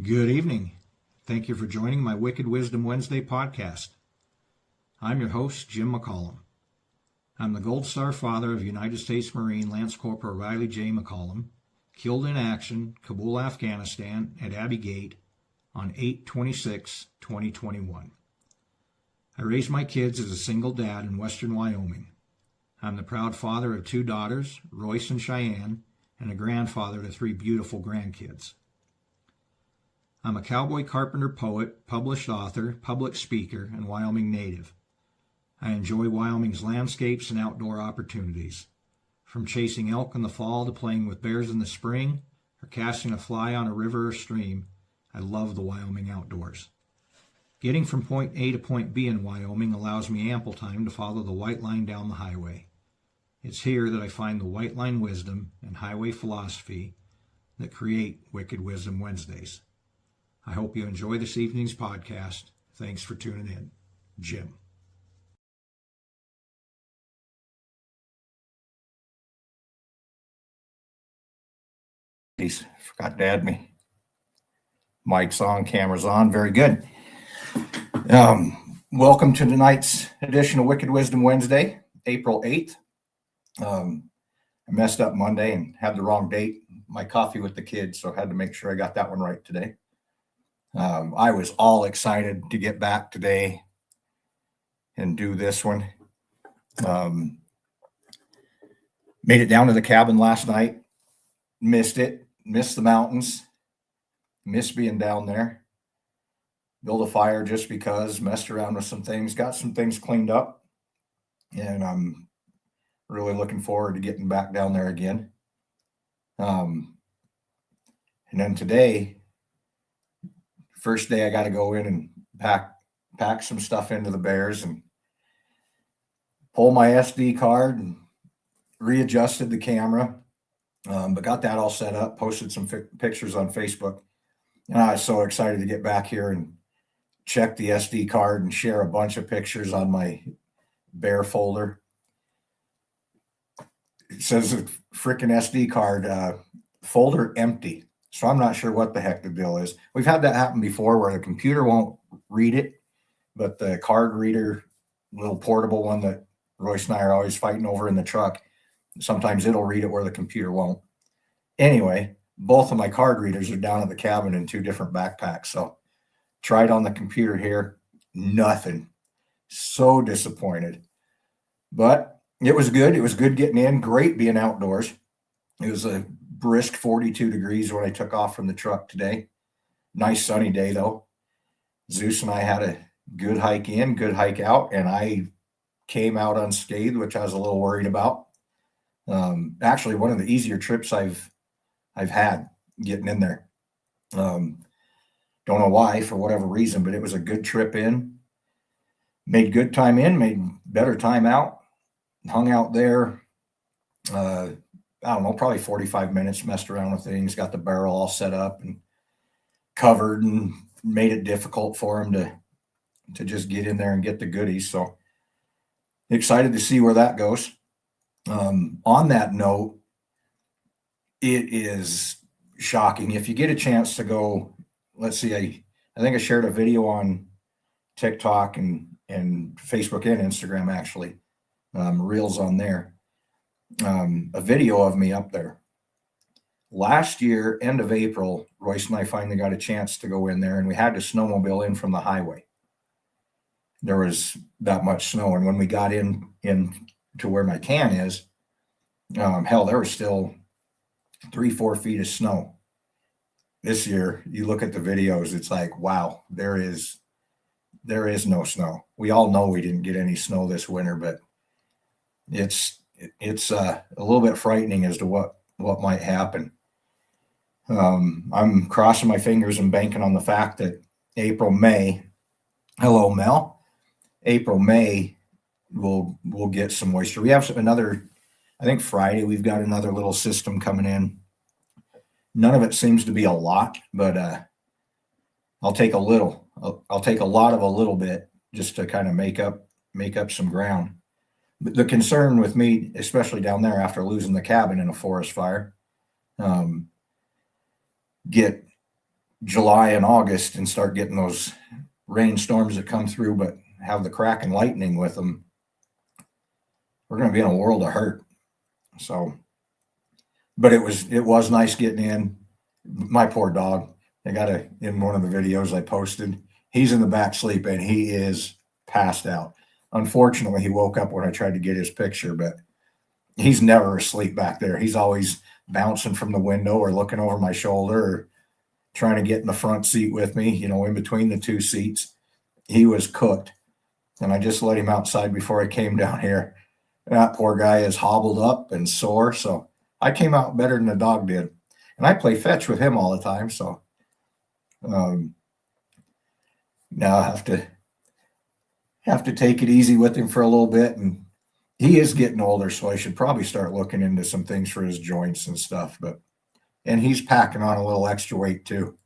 Good evening. Thank you for joining my Wicked Wisdom Wednesday podcast. I'm your host, Jim McCollum. I'm the Gold Star father of United States Marine Lance Corporal Riley J. McCollum, killed in action, Kabul, Afghanistan, at Abbey Gate on 8/26/2021. I raised my kids as a single dad in western Wyoming. I'm the proud father of 2 daughters, Royce and Cheyenne, and a grandfather to 3 beautiful grandkids. I'm a cowboy carpenter poet, published author, public speaker, and Wyoming native. I enjoy Wyoming's landscapes and outdoor opportunities. From chasing elk in the fall to playing with bears in the spring, or casting a fly on a river or stream, I love the Wyoming outdoors. Getting from point A to point B in Wyoming allows me ample time to follow the white line down the highway. It's here that I find the white line wisdom and highway philosophy that create Wicked Wisdom Wednesdays. I hope you enjoy this evening's podcast. Thanks for tuning in. Jim. Forgot to add me. Mic's on, camera's on. Very good. Welcome to tonight's edition of Wicked Wisdom Wednesday, April 8th. I messed up Monday and had the wrong date, my coffee with the kids, so I had to make sure I got that one right today. I was all excited to get back today and do this one. Made it down to the cabin last night. Missed it. Missed the mountains. Missed being down there. Built a fire just because. Messed around with some things. Got some things cleaned up. And I'm really looking forward to getting back down there again. And then today, first day I got to go in and pack some stuff into the bears and pull my SD card and readjusted the camera, but got that all set up, posted some pictures on Facebook. And I was so excited to get back here and check the SD card and share a bunch of pictures on my bear folder. It says the freaking SD card folder empty. So I'm not sure what the heck the deal is. We've had that happen before where the computer won't read it, but the card reader, little portable one that Royce and I are always fighting over in the truck, sometimes it'll read it where the computer won't. Anyway, both of my card readers are down at the cabin in 2 different backpacks. So tried on the computer here, nothing. So disappointed. But it was good. It was good getting in. Great being outdoors. It was a brisk 42 degrees when I took off from the truck today. Nice sunny day though. Zeus and I had a good hike in, good hike out, and I came out unscathed, which I was a little worried about. Actually, one of the easier trips I've had getting in there. Don't know why, for whatever reason, but it was a good trip in. Made good time in, made better time out. Hung out there. I don't know, probably 45 minutes, messed around with things, got the barrel all set up and covered and made it difficult for him to just get in there and get the goodies. So excited to see where that goes. On that note, it is shocking. If you get a chance to go, let's see, I think I shared a video on TikTok and Facebook and Instagram, actually, reels on there. A video of me up there. Last year, end of April, Royce and I finally got a chance to go in there, and we had to snowmobile in from the highway. There was that much snow, and when we got in to where my can is, hell, there was still 3-4 feet of snow. This year, you look at the videos, it's like, wow, there is no snow. We all know we didn't get any snow this winter, but it's a little bit frightening as to what might happen. I'm crossing my fingers and banking on the fact that April, May, hello, Mel, April, May, we'll get some moisture. We have another, I think Friday, we've got another little system coming in. None of it seems to be a lot, but I'll take a little. I'll take a lot of a little bit just to kind of make up some ground. But the concern with me, especially down there after losing the cabin in a forest fire, get July and August and start getting those rainstorms that come through, but have the crack and lightning with them, we're going to be in a world of hurt. So, but it was nice getting in. My poor dog, I got in one of the videos I posted, he's in the back sleeping. He is passed out. Unfortunately, he woke up when I tried to get his picture, but he's never asleep back there. He's always bouncing from the window or looking over my shoulder or trying to get in the front seat with me, in between the two seats. He was cooked. And I just let him outside before I came down here. That poor guy is hobbled up and sore. So I came out better than the dog did. And I play fetch with him all the time. So now I have to take it easy with him for a little bit. And he is getting older, so I should probably start looking into some things for his joints and stuff. And he's packing on a little extra weight too.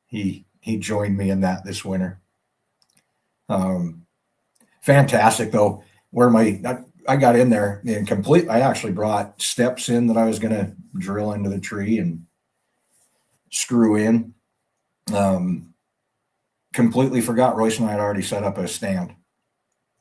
He joined me in that this winter. Fantastic though. I got in there and I actually brought steps in that I was going to drill into the tree and screw in. Completely forgot Royce and I had already set up a stand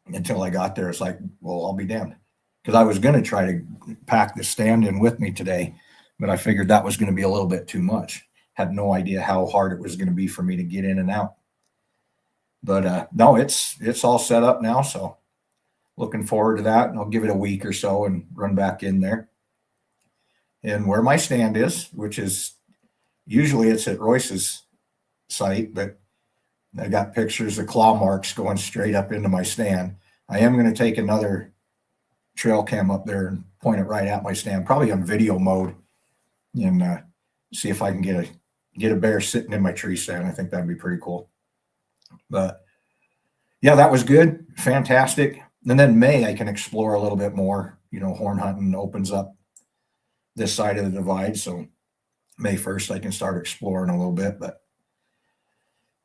until I got there. It's like, well, I'll be damned. Because I was going to try to pack the stand in with me today, but I figured that was going to be a little bit too much. Had no idea how hard it was going to be for me to get in and out. But no, it's all set up now. So looking forward to that. And I'll give it a week or so and run back in there. And where my stand is, which is usually it's at Royce's site, but I got pictures of claw marks going straight up into my stand. I am going to take another trail cam up there and point it right at my stand, probably on video mode, and see if I can get a bear sitting in my tree stand. I think that'd be pretty cool. But yeah, that was good. Fantastic. And then May, I can explore a little bit more. Horn hunting opens up this side of the divide. So May 1st, I can start exploring a little bit, but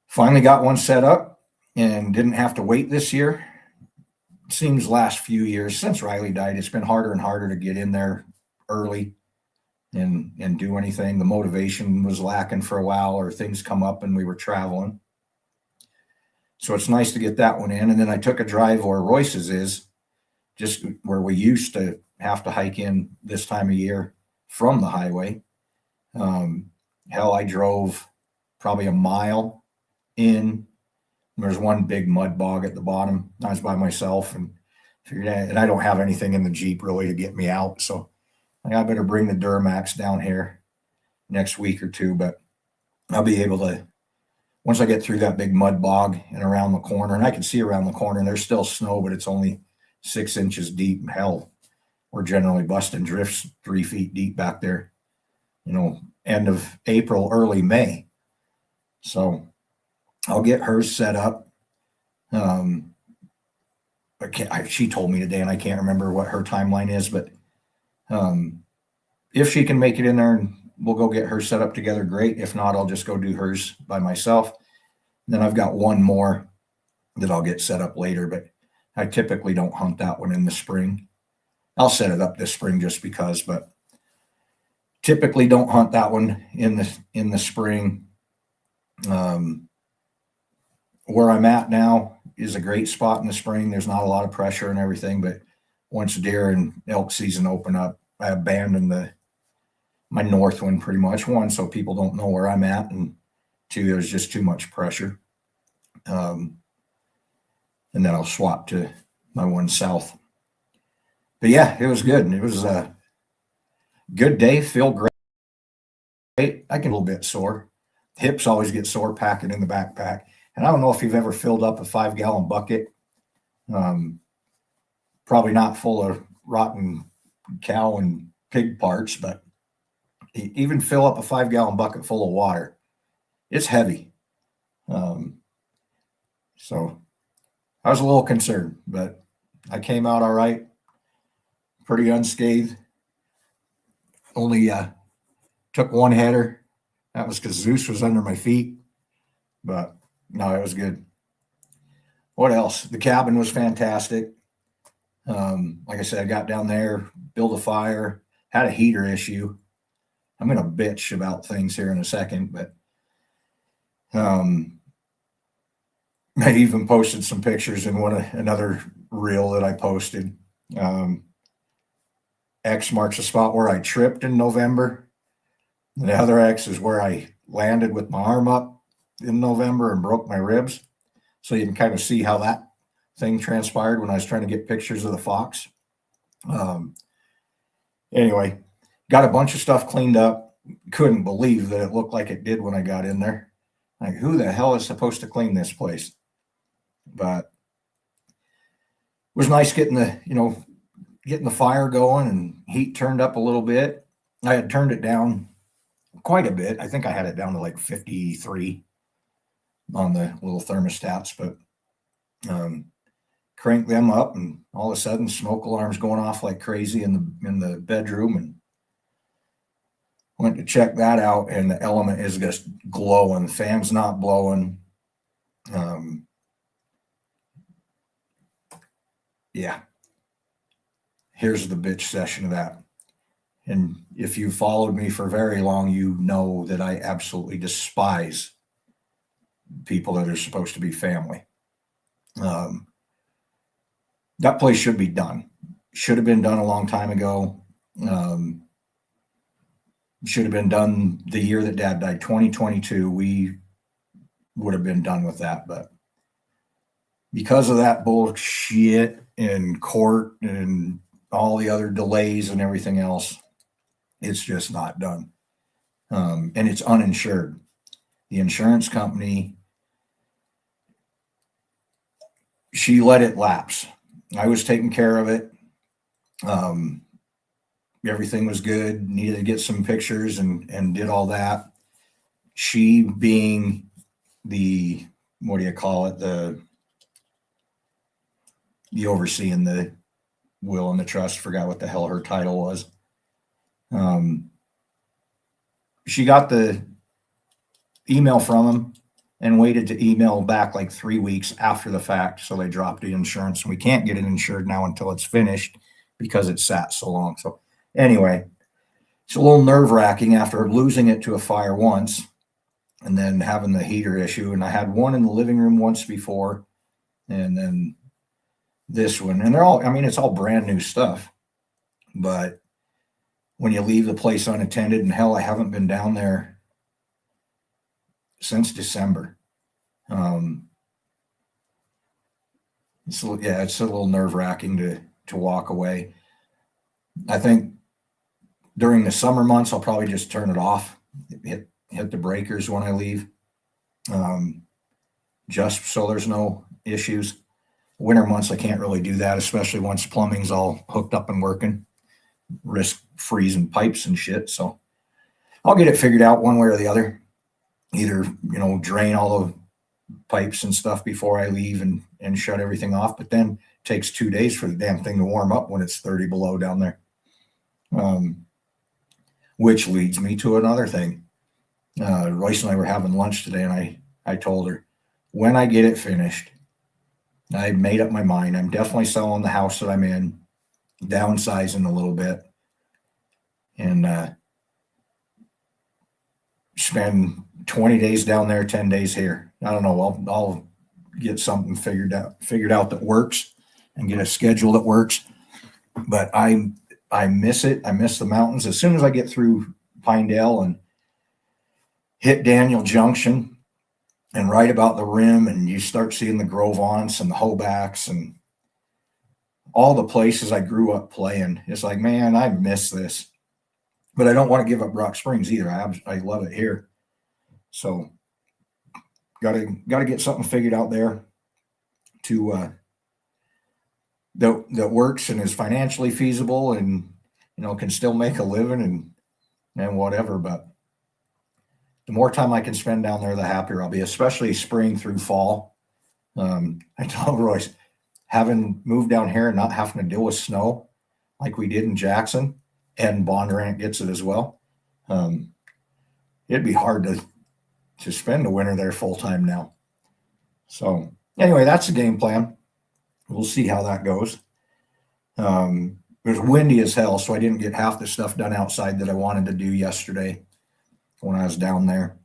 finally got one set up and didn't have to wait this year. It seems last few years since Riley died, it's been harder and harder to get in there early and do anything. The motivation was lacking for a while, or things come up and we were traveling. So it's nice to get that one in. And then I took a drive where Royce's is, just where we used to have to hike in this time of year from the highway. I drove probably a mile in. There's one big mud bog at the bottom. I was by myself and figured, and I don't have anything in the Jeep really to get me out. So I better bring the Duramax down here next week or two, but I'll be able to, once I get through that big mud bog and around the corner, and I can see around the corner, and there's still snow, but it's only 6 inches deep. Hell, we're generally busting drifts 3 feet deep back there, end of April, early May. So I'll get hers set up. She told me today, and I can't remember what her timeline is, but if she can make it in there and we'll go get her set up together, great. If not, I'll just go do hers by myself. And then I've got one more that I'll get set up later, but I typically don't hunt that one in the spring. I'll set it up this spring just because, but typically don't hunt that one in the spring. Where I'm at now is a great spot in the spring. There's not a lot of pressure and everything, but once deer and elk season open up, I abandoned my north one pretty much. One, so people don't know where I'm at, and two, there's just too much pressure. And then I'll swap to my one south. But yeah, it was good. It was a good day. Feel great. I get a little bit sore. Hips always get sore packing in the backpack. And I don't know if you've ever filled up a 5-gallon bucket. Probably not full of rotten cow and pig parts, but even fill up a 5-gallon bucket full of water. It's heavy. So I was a little concerned, but I came out all right. Pretty unscathed. Only took one header. That was because Zeus was under my feet. But no, it was good. What else? The cabin was fantastic. Like I said, I got down there, built a fire, had a heater issue. I'm going to bitch about things here in a second, but I even posted some pictures in another reel that I posted. X marks the spot where I tripped in November. And the other X is where I landed with my arm up in November and broke my ribs. So you can kind of see how that thing transpired when I was trying to get pictures of the fox. Anyway, got a bunch of stuff cleaned up. Couldn't believe that it looked like it did when I got in there. Like, who the hell is supposed to clean this place? But it was nice getting the fire going and heat turned up a little bit. I had turned it down quite a bit. I think I had it down to like 53 on the little thermostats, but cranked them up, and all of a sudden smoke alarms going off like crazy in the bedroom, and went to check that out, and the element is just glowing. The fan's not blowing. Yeah. Here's the bitch session of that. And if you followed me for very long, you know that I absolutely despise people that are supposed to be family. That place should be done. Should have been done a long time ago. Should have been done the year that Dad died, 2022. We would have been done with that, but because of that bullshit in court and all the other delays and everything else, it's just not done. And it's uninsured. The insurance company, she let it lapse. I was taking care of it. Everything was good. Needed to get some pictures and did all that. She being the, what do you call it? The overseeing the will and the trust. Forgot what the hell her title was. She got the email from him and waited to email back like 3 weeks after the fact. So they dropped the insurance, and we can't get it insured now until it's finished because it sat so long. So anyway, it's a little nerve-wracking after losing it to a fire once and then having the heater issue. And I had one in the living room once before, and then this one. And they're all, I mean, it's all brand new stuff. But when you leave the place unattended, and hell, I haven't been down there since December. It's a little nerve-wracking to walk away. I think during the summer months, I'll probably just turn it off, hit the breakers when I leave, just so there's no issues. Winter months, I can't really do that, especially once plumbing's all hooked up and working. Risk freezing pipes and shit. So I'll get it figured out one way or the other. Either, drain all the pipes and stuff before I leave and shut everything off. But then it takes 2 days for the damn thing to warm up when it's 30 below down there. Which leads me to another thing. Royce and I were having lunch today, and I told her, when I get it finished, I made up my mind. I'm definitely selling the house that I'm in, downsizing a little bit, and spend 20 days down there, 10 days here. I don't know. I'll get something figured out that works and get a schedule that works. But I miss it. I miss the mountains. As soon as I get through Pinedale and hit Daniel Junction and right about the rim, and you start seeing the Gros Ventres and the Hobacks and all the places I grew up playing, it's like, man, I miss this. But I don't want to give up Rock Springs either. I love it here. So gotta get something figured out there to that works and is financially feasible, and can still make a living and whatever. But the more time I can spend down there, the happier I'll be, especially spring through fall. I told Royce, having moved down here and not having to deal with snow like we did in Jackson, and Bondurant gets it as well. It'd be hard to spend the winter there full time now. So anyway, that's the game plan. We'll see how that goes. It was windy as hell, so I didn't get half the stuff done outside that I wanted to do yesterday when I was down there.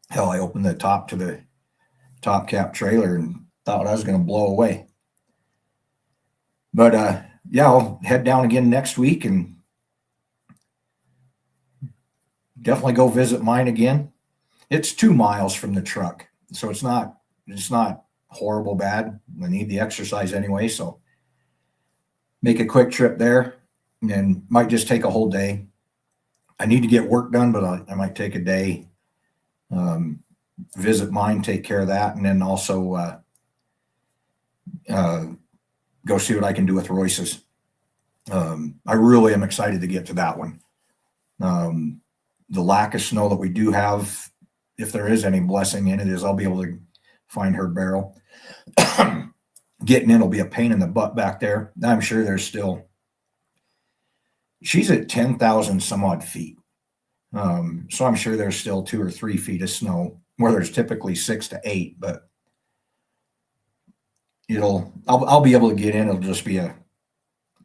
Hell, I opened the top to the top cap trailer and thought I was going to blow away. But yeah, I'll head down again next week and definitely go visit mine again. It's 2 miles from the truck, so it's not horrible bad. I need the exercise anyway, so make a quick trip there, and might just take a whole day. I need to get work done, but I might take a day, visit mine, take care of that, and then also go see what I can do with Royce's. I really am excited to get to that one. The lack of snow that we do have, if there is any blessing in it, is I'll be able to find her barrel. Getting in will be a pain in the butt back there. I'm sure there's still, she's at 10,000 some odd feet. So I'm sure there's still 2 or 3 feet of snow where there's typically 6 to 8, but I'll be able to get in. It'll just be a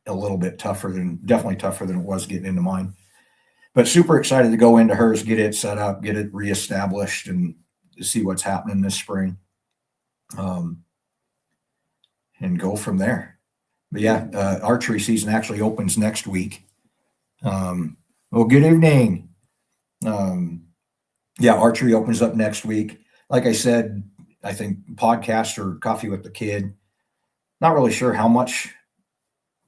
little bit definitely tougher than it was getting into mine. But super excited to go into hers, get it set up, get it reestablished, and see what's happening this spring. And go from there. But yeah, archery season actually opens next week. Well, good evening. Yeah, archery opens up next week. Like I said, I think podcast or coffee with the kid. Not really sure how much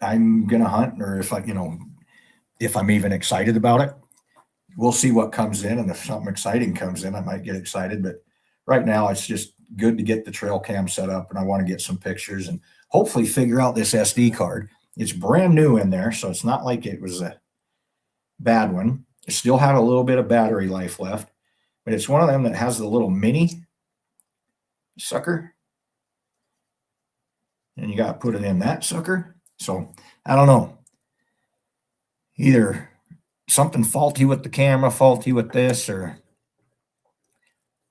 I'm gonna hunt, or if I'm even excited about it. We'll see what comes in, and if something exciting comes in, I might get excited. But right now, it's just good to get the trail cam set up, and I want to get some pictures and hopefully figure out this SD card. It's brand new in there, so it's not like it was a bad one. It still had a little bit of battery life left, but it's one of them that has the little mini sucker, and you got to put it in that sucker. So I don't know. Either something faulty with the camera, faulty with this, or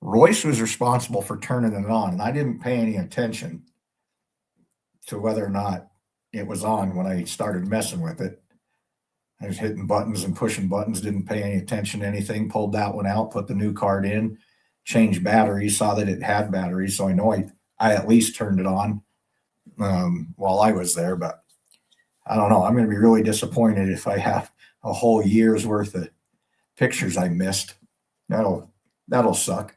Royce was responsible for turning it on, and I didn't pay any attention to whether or not it was on when I started messing with it. I was hitting buttons and pushing buttons, didn't pay any attention to anything, pulled that one out, put the new card in, changed batteries, saw that it had batteries, so I know I at least turned it on while I was there. But I don't know. I'm going to be really disappointed if I have a whole year's worth of pictures I missed. That'll suck.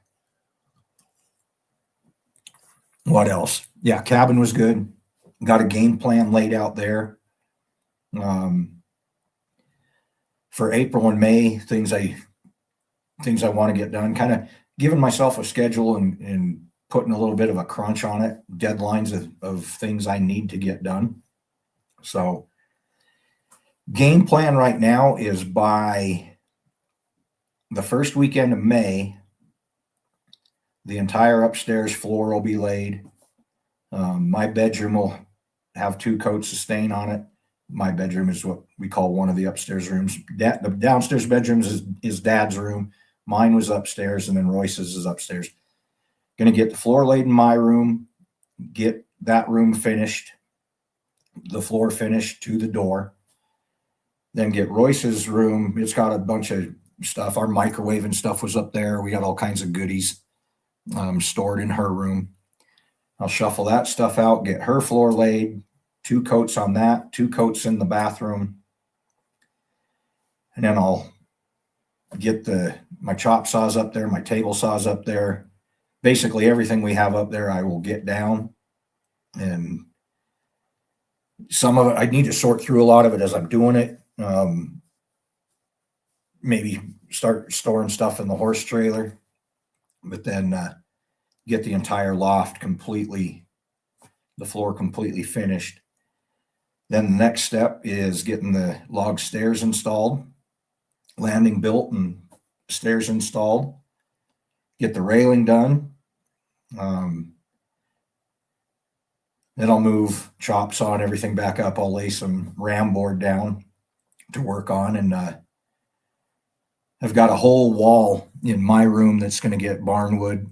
What else? Yeah, cabin was good. Got a game plan laid out there. For April and May, things I want to get done, kind of giving myself a schedule and putting a little bit of a crunch on it, deadlines of things I need to get done. So game plan right now is by the first weekend of May, the entire upstairs floor will be laid. My bedroom will have 2 coats of stain on it. My bedroom is what we call one of the upstairs rooms. The downstairs bedrooms is Dad's room. Mine was upstairs, and then Royce's is upstairs. Going to get the floor laid in my room, get that room finished, the floor finished to the door. Then get Royce's room. It's got a bunch of stuff. Our microwave and stuff was up there. We got all kinds of goodies stored in her room. I'll shuffle that stuff out, get her floor laid, 2 coats on that, 2 coats in the bathroom. And then I'll get my chop saws up there, my table saws up there. Basically everything we have up there, I will get down. And some of it, I need to sort through a lot of it as I'm doing it. Maybe start storing stuff in the horse trailer, but then get the entire loft the floor completely finished. Then the next step is getting the log stairs installed, landing built and stairs installed, get the railing done. Then I'll move chop saw and everything back up. I'll lay some ram board down to work on, and I've got a whole wall in my room that's going to get barnwood,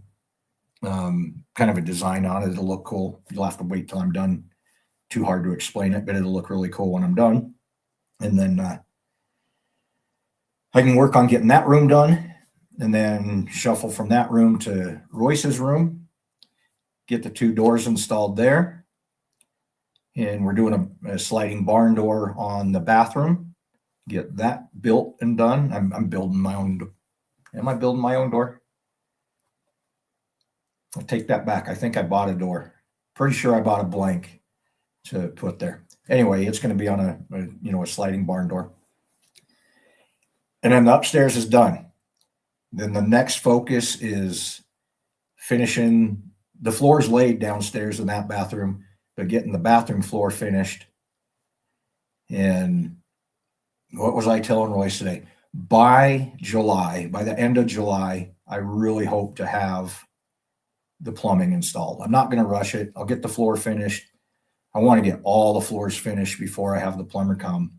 kind of a design on it. It'll look cool. You'll have to wait till I'm done. Too hard to explain it, but it'll look really cool when I'm done. And then I can work on getting that room done. and then shuffle from that room to Royce's room, get the 2 doors installed there. And we're doing a sliding barn door on the bathroom, get that built and done. I'm building my own. Am I building my own door? I'll take that back. I think I bought a door. Pretty sure I bought a blank to put there. Anyway, it's going to be on a sliding barn door. And then the upstairs is done. Then the next focus is finishing the floors laid downstairs in that bathroom, but getting the bathroom floor finished. And what was I telling Royce today? By the end of July, I really hope to have the plumbing installed. I'm not going to rush it. I'll get the floor finished. I want to get all the floors finished before I have the plumber come.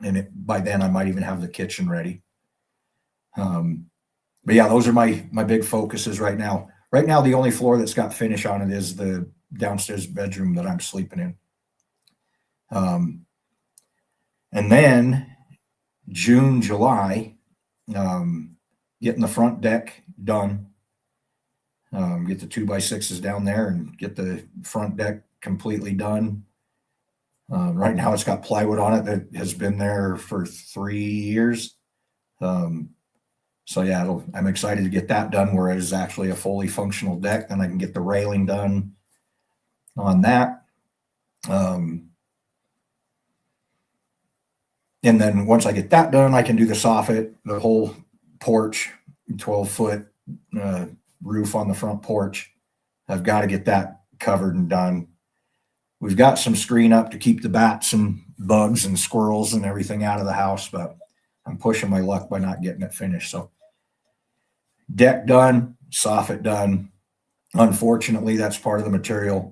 And by then I might even have the kitchen ready. But yeah, those are my big focuses right now. Right now, the only floor that's got finish on it is the downstairs bedroom that I'm sleeping in. And then June, July, getting the front deck done. Get the 2x6s down there and get the front deck completely done. Right now it's got plywood on it that has been there for 3 years. So yeah, I'm excited to get that done where it is actually a fully functional deck. Then I can get the railing done on that. And then once I get that done, I can do the soffit, the whole porch, 12-foot roof on the front porch. I've got to get that covered and done. We've got some screen up to keep the bats and bugs and squirrels and everything out of the house, but I'm pushing my luck by not getting it finished. So deck done, soffit done. Unfortunately, that's part of the material.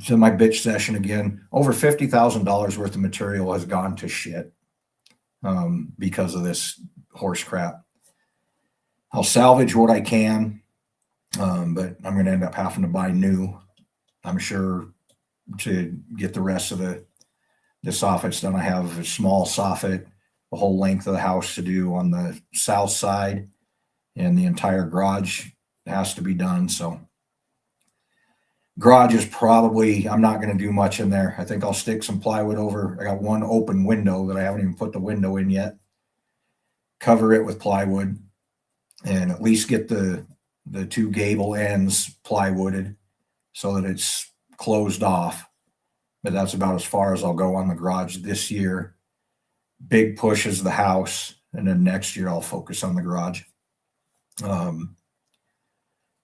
To my bitch session again, over $50,000 worth of material has gone to shit because of this horse crap. I'll salvage what I can, but I'm going to end up having to buy new, I'm sure, to get the rest of the soffits done. I have a small soffit, the whole length of the house to do on the south side, and the entire garage has to be done. So garage is probably, I'm not going to do much in there. I think I'll stick some plywood over. I got one open window that I haven't even put the window in yet. Cover it with plywood and at least get the 2 gable ends plywooded so that it's closed off. But that's about as far as I'll go on the garage this year. Big push is the house, and then next year I'll focus on the garage.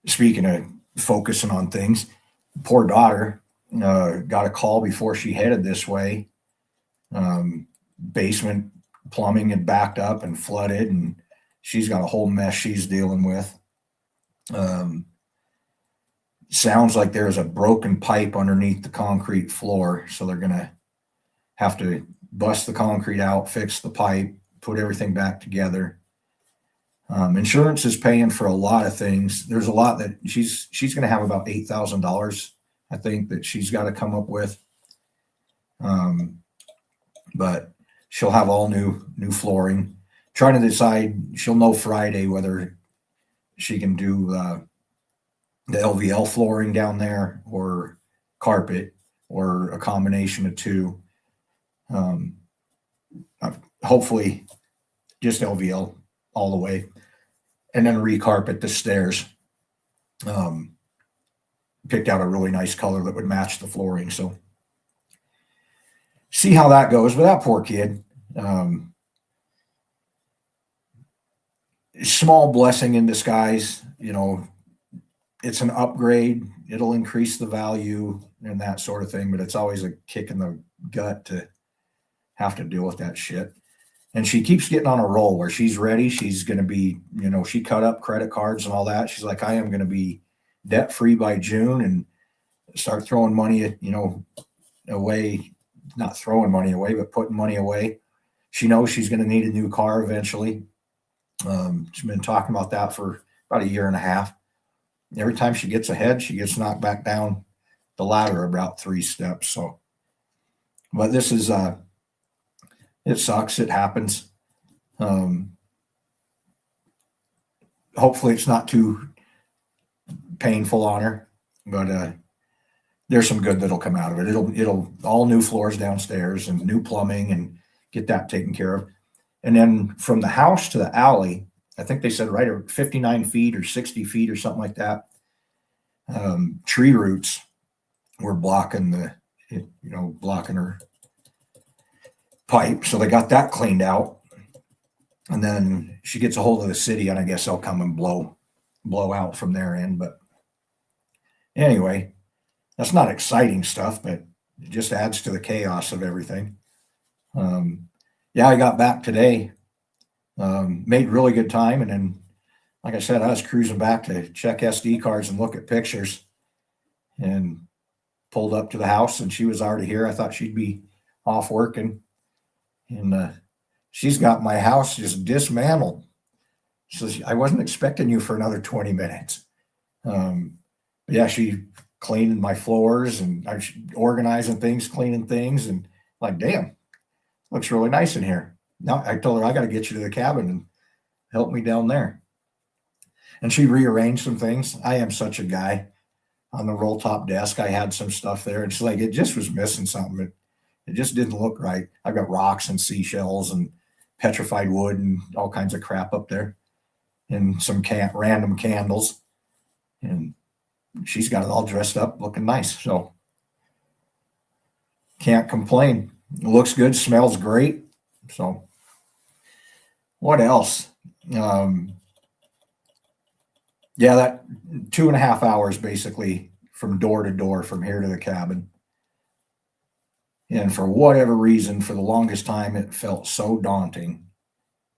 Speaking of focusing on things, poor daughter got a call before she headed this way. Basement plumbing had backed up and flooded, and she's got a whole mess she's dealing with. Sounds like there's a broken pipe underneath the concrete floor, so they're going to have to bust the concrete out, fix the pipe, put everything back together. Insurance is paying for a lot of things. There's a lot that she's going to have about $8,000, I think, that she's got to come up with. But she'll have all new flooring. Trying to decide, she'll know Friday whether she can do the LVL flooring down there or carpet or a combination of two. Hopefully just LVL all the way, and then recarpet the stairs. Picked out a really nice color that would match the flooring. So see how that goes. But that poor kid, small blessing in disguise. It's an upgrade. It'll increase the value and that sort of thing, but it's always a kick in the gut to have to deal with that shit. And she keeps getting on a roll where she's ready. She's going to be, she cut up credit cards and all that. She's like, I am going to be debt free by June and start throwing money, away, not throwing money away, but putting money away. She knows she's going to need a new car eventually. She's been talking about that for about a year and a half. Every time she gets ahead, she gets knocked back down the ladder about 3 steps. So, but this is, it sucks. It happens. hopefully it's not too painful on her, but there's some good that'll come out of it. It'll all new floors downstairs and new plumbing and get that taken care of. And then from the house to the alley, I think they said right at 59 feet or 60 feet or something like that. Tree roots were blocking blocking her pipe. So they got that cleaned out. And then she gets a hold of the city, and I guess they'll come and blow out from their end. But anyway, that's not exciting stuff, but it just adds to the chaos of everything. Yeah, I got back today, made really good time. And then, like I said, I was cruising back to check SD cards and look at pictures, and pulled up to the house, and she was already here. I thought she'd be off working, and she's got my house just dismantled. So I wasn't expecting you for another 20 minutes. Yeah, she cleaning my floors, and I'm organizing things, cleaning things, and like, damn, looks really nice in here. Now I told her I got to get you to the cabin and help me down there. And she rearranged some things. I am such a guy. On the roll top desk, I had some stuff there. And she's like, it just was missing something. It just didn't look right. I've got rocks and seashells and petrified wood and all kinds of crap up there, and some random candles. And she's got it all dressed up, looking nice. So can't complain. It looks good, smells great. So what else? Yeah, that 2.5 hours basically from door to door from here to the cabin. And for whatever reason, for the longest time, it felt so daunting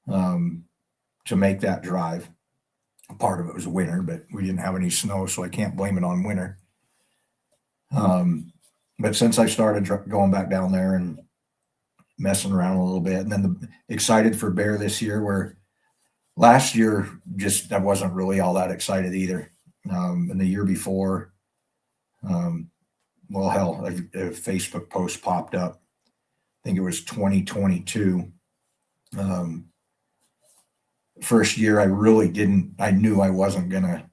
to make that drive. Part of it was winter, but we didn't have any snow, so I can't blame it on winter. But since I started going back down there and messing around a little bit, and then excited for bear this year, where last year, just I wasn't really all that excited either. And the year before, well, hell, a Facebook post popped up. I think it was 2022. First year, I really didn't. I knew I wasn't gonna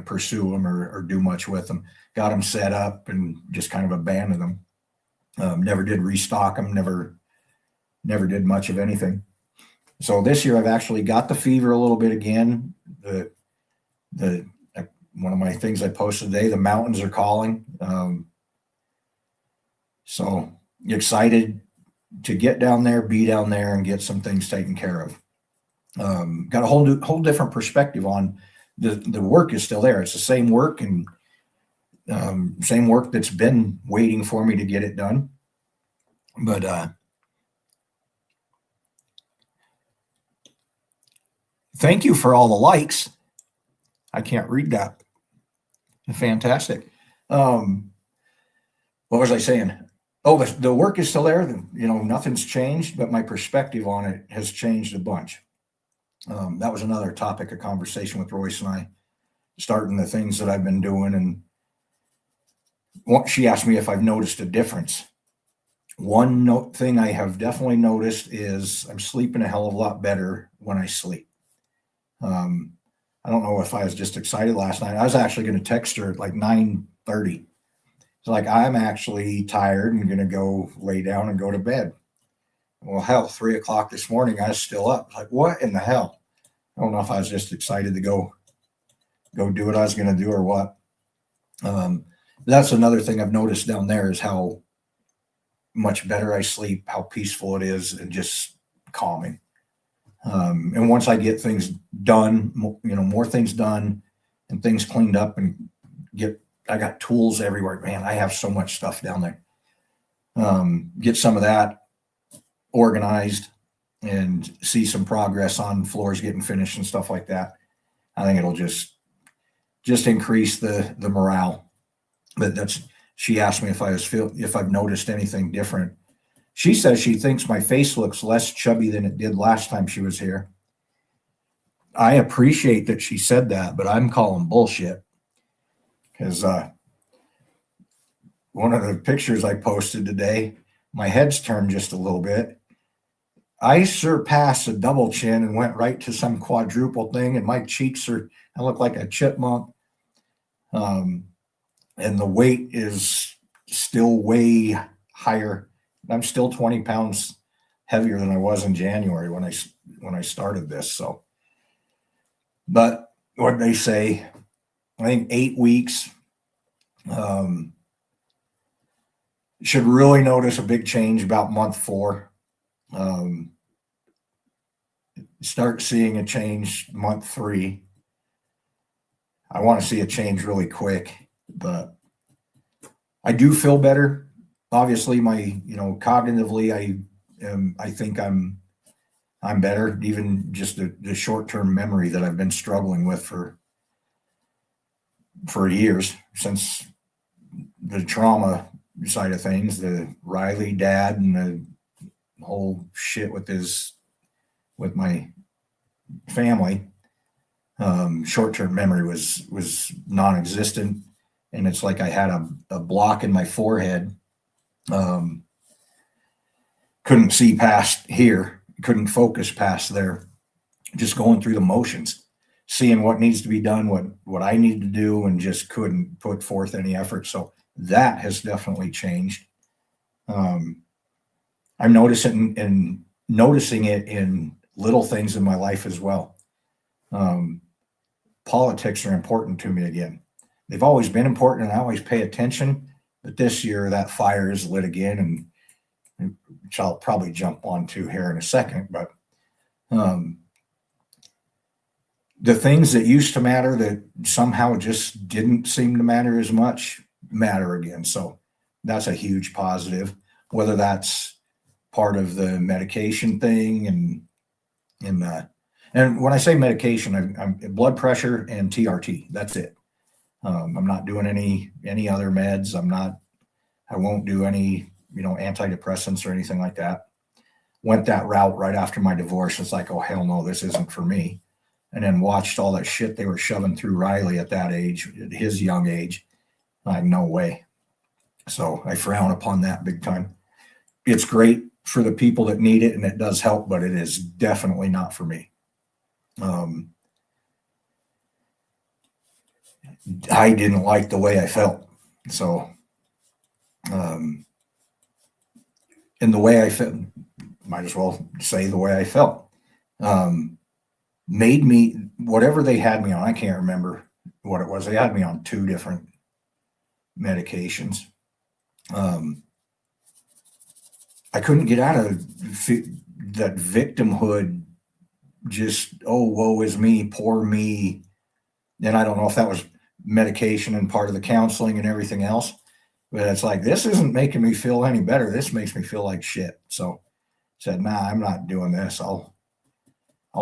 pursue them or do much with them. Got them set up and just kind of abandoned them. Never did restock them. Never did much of anything. So this year I've actually got the fever a little bit again. The one of my things I posted today, the mountains are calling. So excited to get down there, be down there, and get some things taken care of. Got a whole different perspective on the work is still there. It's the same work, and same work that's been waiting for me to get it done. But thank you for all the likes. I can't read that. Fantastic. What was I saying? Oh, the work is still there. Nothing's changed, but my perspective on it has changed a bunch. That was another topic of conversation with Royce and I, starting the things that I've been doing. And she asked me if I've noticed a difference. One thing I have definitely noticed is I'm sleeping a hell of a lot better when I sleep. I don't know if I was just excited last night. I was actually going to text her at like 9:30. It's like, I'm actually tired and going to go lay down and go to bed. Well, hell, 3:00 this morning, I was still up. Like, what in the hell? I don't know if I was just excited to go do what I was going to do or what. That's another thing I've noticed down there is how much better I sleep, how peaceful it is, and just calming. And once I get things done, more things done and things cleaned up and I got tools everywhere. Man, I have so much stuff down there. Get some of that organized and see some progress on floors getting finished and stuff like that. I think it'll just increase the morale. But she asked me if I've noticed anything different. She says she thinks my face looks less chubby than it did last time she was here. I appreciate that she said that, but I'm calling bullshit. Because one of the pictures I posted today, my head's turned just a little bit. I surpassed a double chin and went right to some quadruple thing, and my cheeks I look like a chipmunk. And the weight is still way higher. I'm still 20 pounds heavier than I was in January when I started this. So, but what they say, I think 8 weeks, should really notice a big change about month 4. Start seeing a change month 3. I want to see a change really quick, but I do feel better. Obviously, cognitively, I think I'm better. Even just the short-term memory that I've been struggling with for years, since the trauma side of things, the Riley dad and the whole shit with my family. Short-term memory was non-existent, and it's like I had a block in my forehead. Couldn't see past here, couldn't focus past there, just going through the motions, seeing what needs to be done, what I need to do, and just couldn't put forth any effort. So that has definitely changed. I'm noticing it in little things in my life as well. Politics are important to me again. They've always been important, and I always pay attention. But this year, that fire is lit again, and which I'll probably jump onto here in a second. But the things that used to matter that somehow just didn't seem to matter as much matter again. So that's a huge positive. Whether that's part of the medication thing and when I say medication, I'm blood pressure and TRT. That's it. I'm not doing any other meds. I won't do any, antidepressants or anything like that. Went that route right after my divorce. It's like, oh, hell no, this isn't for me. And then watched all that shit they were shoving through Riley at that age, at his young age. Like, no way. So I frown upon that big time. It's great for the people that need it, and it does help, but it is definitely not for me. I didn't like the way I felt. So, and the way I felt, might as well say the way I felt, made me, whatever they had me on, I can't remember what it was. They had me on 2 different medications. I couldn't get out of that victimhood, just, oh, woe is me, poor me. And I don't know if that was medication and part of the counseling and everything else, but it's like, this isn't making me feel any better. This makes me feel like shit. So I said, nah, I'm not doing this. I'll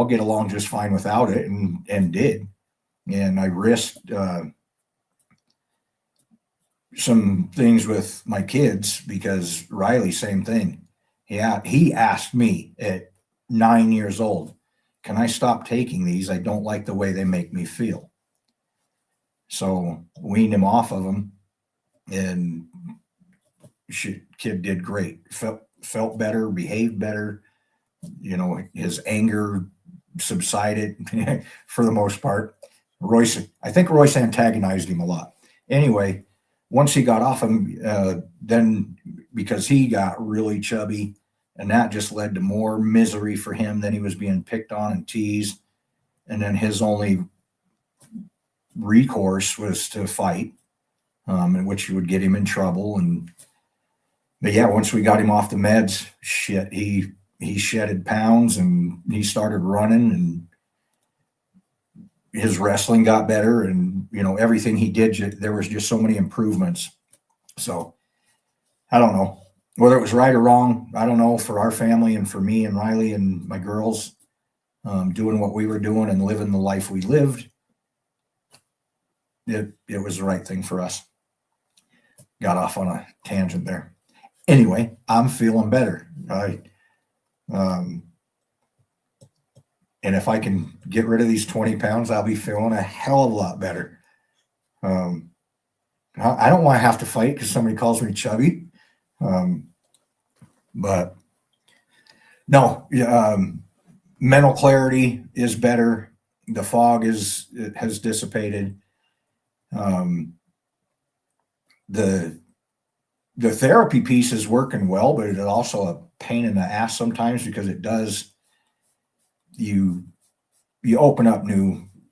get along just fine without it, and did. And I risked some things with my kids, because Riley, same thing. He asked me at 9 years old, can I stop taking these? I don't like the way they make me feel. So weaned him off of them, and kid did great. Felt better, behaved better. His anger subsided for the most part. I think Royce antagonized him a lot. Anyway, once he got off him, then because he got really chubby, and that just led to more misery for him. Then he was being picked on and teased, and then his only recourse was to fight, in which would get him in trouble. But yeah, once we got him off the meds, shit, he shedded pounds, and he started running, and his wrestling got better, and everything he did, there was just so many improvements. So I don't know whether it was right or wrong. I don't know, for our family and for me and Riley and my girls, doing what we were doing and living the life we lived, it was the right thing for us. Got off on a tangent there. Anyway, I'm feeling better. And if I can get rid of these 20 pounds, I'll be feeling a hell of a lot better. I don't want to have to fight because somebody calls me chubby. But No, mental clarity is better. The fog it has dissipated. The therapy piece is working well, but it's also a pain in the ass sometimes because it does you open up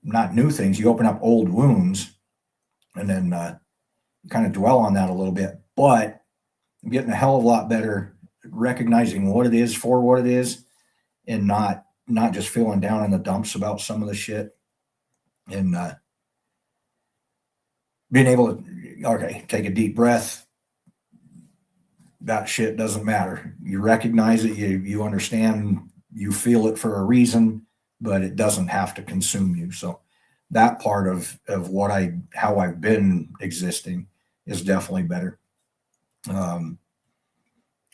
not new things, you open up old wounds, and then kind of dwell on that a little bit. But I'm getting a hell of a lot better recognizing what it is for what it is, and not just feeling down in the dumps about some of the shit, and being able to, okay, take a deep breath. That shit doesn't matter. You recognize it, you understand, you feel it for a reason, but it doesn't have to consume you. So that part of how I've been existing is definitely better.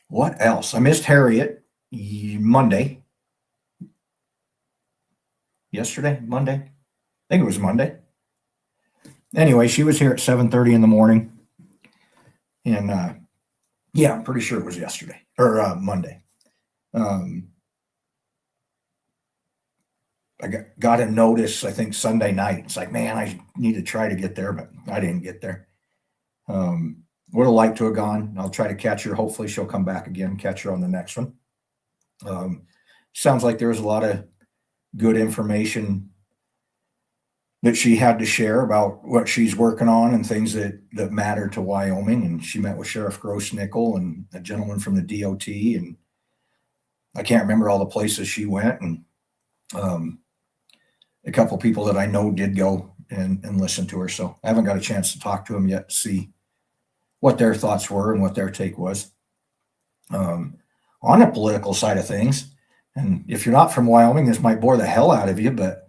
What else? I missed Harriet Monday. Monday. I think it was Monday. Anyway, she was here at 7:30 in the morning. And yeah, I'm pretty sure it was yesterday or Monday. I got a notice, I think Sunday night. It's like, man, I need to try to get there, but I didn't get there. Would have liked to have gone. I'll try to catch her. Hopefully she'll come back again, catch her on the next one. Sounds like there was a lot of good information that she had to share about what she's working on and things that matter to Wyoming. And she met with Sheriff Gross-Nickel and a gentleman from the DOT. And I can't remember all the places she went. And a couple of people that I know did go and listen to her. So I haven't got a chance to talk to them yet to see what their thoughts were and what their take was. On the political side of things, and if you're not from Wyoming, this might bore the hell out of you, but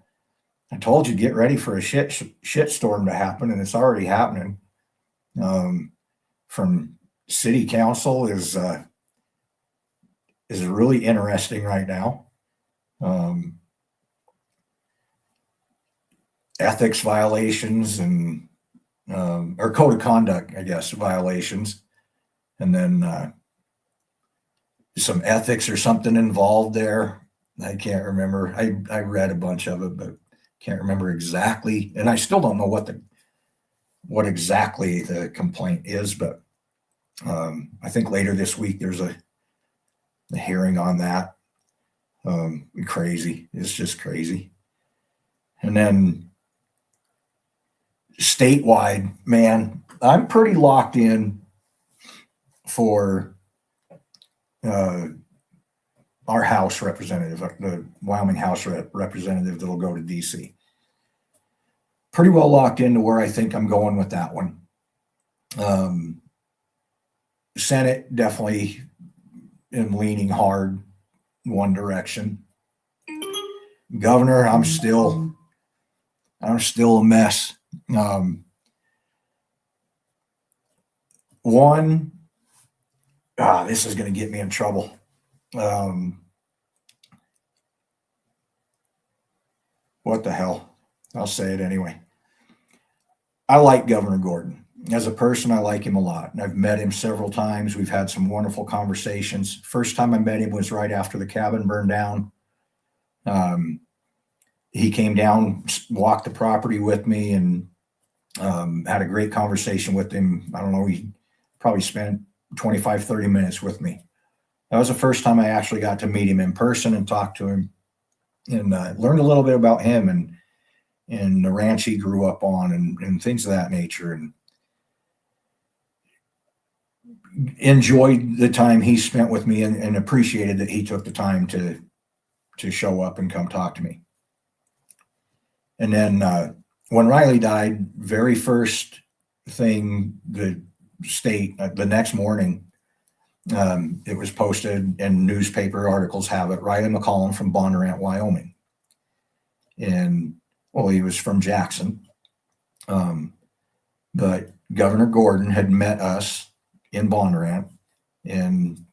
I told you, get ready for a shit storm to happen, and it's already happening. From city council is really interesting right now. Ethics violations and or code of conduct, I guess, violations, and then some ethics or something involved there. I can't remember. I read a bunch of it, but can't remember exactly, and I still don't know what exactly the complaint is. But I think later this week there's a hearing on that. Crazy. It's just crazy. And then statewide, man, I'm pretty locked in for our House representative, the Wyoming House representative that'll go to DC. Pretty well locked into where I think I'm going with that one. Senate, definitely am leaning hard one direction. Governor, I'm still a mess. This is going to get me in trouble. What the hell? I'll say it anyway. I like Governor Gordon. As a person, I like him a lot. And I've met him several times. We've had some wonderful conversations. First time I met him was right after the cabin burned down. He came down, walked the property with me, and had a great conversation with him. I don't know, he probably spent 25, 30 minutes with me. That was the first time I actually got to meet him in person and talk to him, and learned a little bit about him and the ranch he grew up on and things of that nature, and enjoyed the time he spent with me and appreciated that he took the time to show up and come talk to me. And then when Riley died, very first thing, the state, the next morning, it was posted and newspaper articles have it, Riley McCollum from Bondurant, Wyoming. And, well, he was from Jackson. But Governor Gordon had met us in Bondurant, and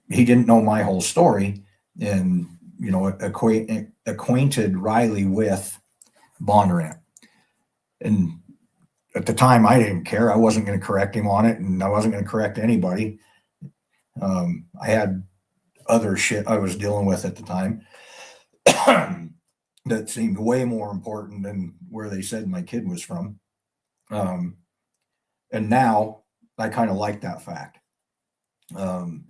he didn't know my whole story, and, you know, acquainted Riley with Bondurant. And at the time, I didn't care. I wasn't going to correct him on it, and I wasn't going to correct anybody. I had other shit I was dealing with at the time that seemed way more important than where they said my kid was from. And now I kind of like that fact. And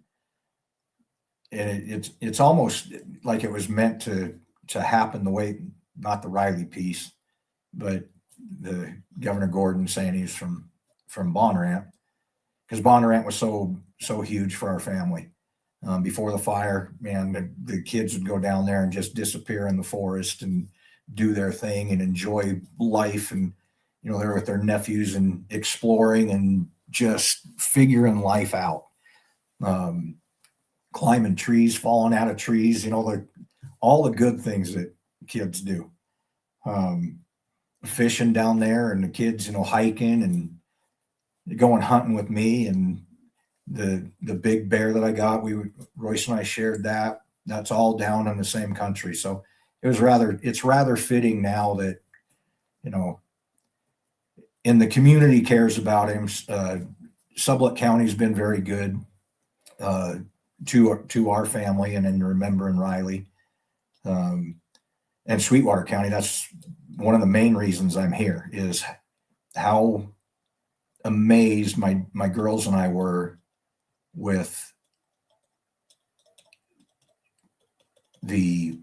it's almost like it was meant to happen the way, not the Riley piece, but the Governor Gordon saying he's from Bonnarant, because Bonnarant was so huge for our family. Before the fire, man, the kids would go down there and just disappear in the forest and do their thing and enjoy life. And, you know, they're with their nephews and exploring and just figuring life out. Climbing trees, falling out of trees, you know, all the good things that kids do. Fishing down there, and the kids, you know, hiking and going hunting with me, and the big bear that I got, Royce and I shared that. That's all down in the same country. So it's rather fitting now that, you know, and the community cares about him. Sublette County's been very good to our family, and in remembering Riley. And Sweetwater County, that's one of the main reasons I'm here, is how amazed my girls and I were with the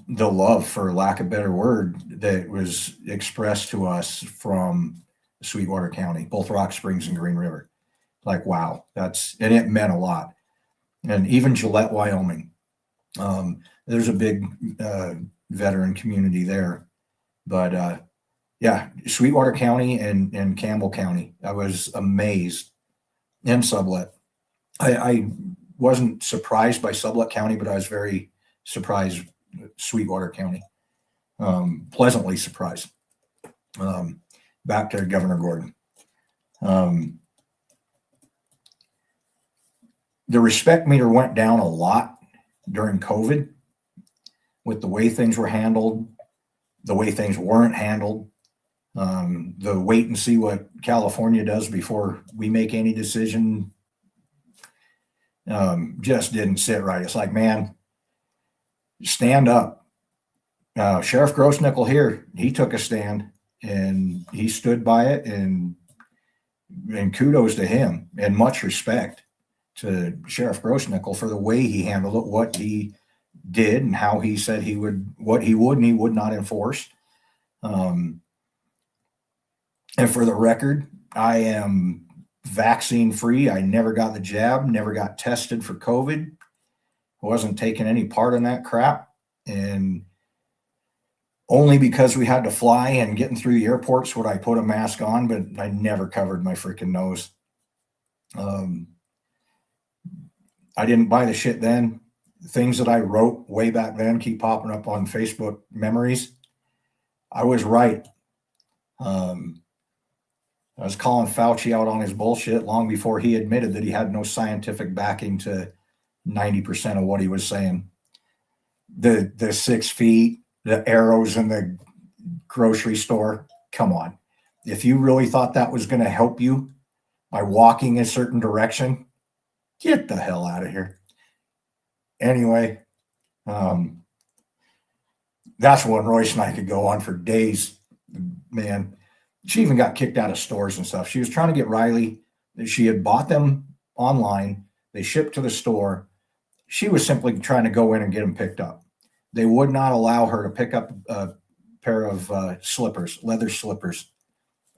love, for lack of a better word, that was expressed to us from Sweetwater County, both Rock Springs and Green River. Like, wow, and it meant a lot. And even Gillette, Wyoming, there's a big veteran community there. But yeah, Sweetwater County and Campbell County, I was amazed. And Sublette, I wasn't surprised by Sublette County, but I was very surprised Sweetwater County, pleasantly surprised. Back to Governor Gordon. The respect meter went down a lot during COVID with the way things were handled, the way things weren't handled, the wait and see what California does before we make any decision, just didn't sit right. It's like, man, stand up. Sheriff Grossnickel here, he took a stand and he stood by it, and kudos to him, and much respect to Sheriff Grossnickel for the way he handled it, what he did, and how he said what he would and he would not enforce. And for the record, I am vaccine free. I never got the jab, never got tested for COVID. I wasn't taking any part in that crap. And only because we had to fly and getting through the airports would I put a mask on, but I never covered my freaking nose. I didn't buy the shit then. Things that I wrote way back then keep popping up on Facebook memories. I was right. I was calling Fauci out on his bullshit long before he admitted that he had no scientific backing to 90% of what he was saying. The 6 feet, the arrows in the grocery store. Come on. If you really thought that was going to help you by walking a certain direction, get the hell out of here. Anyway, that's when Royce and I could go on for days. Man, she even got kicked out of stores and stuff. She was trying to get Riley. She had bought them online. They shipped to the store. She was simply trying to go in and get them picked up. They would not allow her to pick up a pair of leather slippers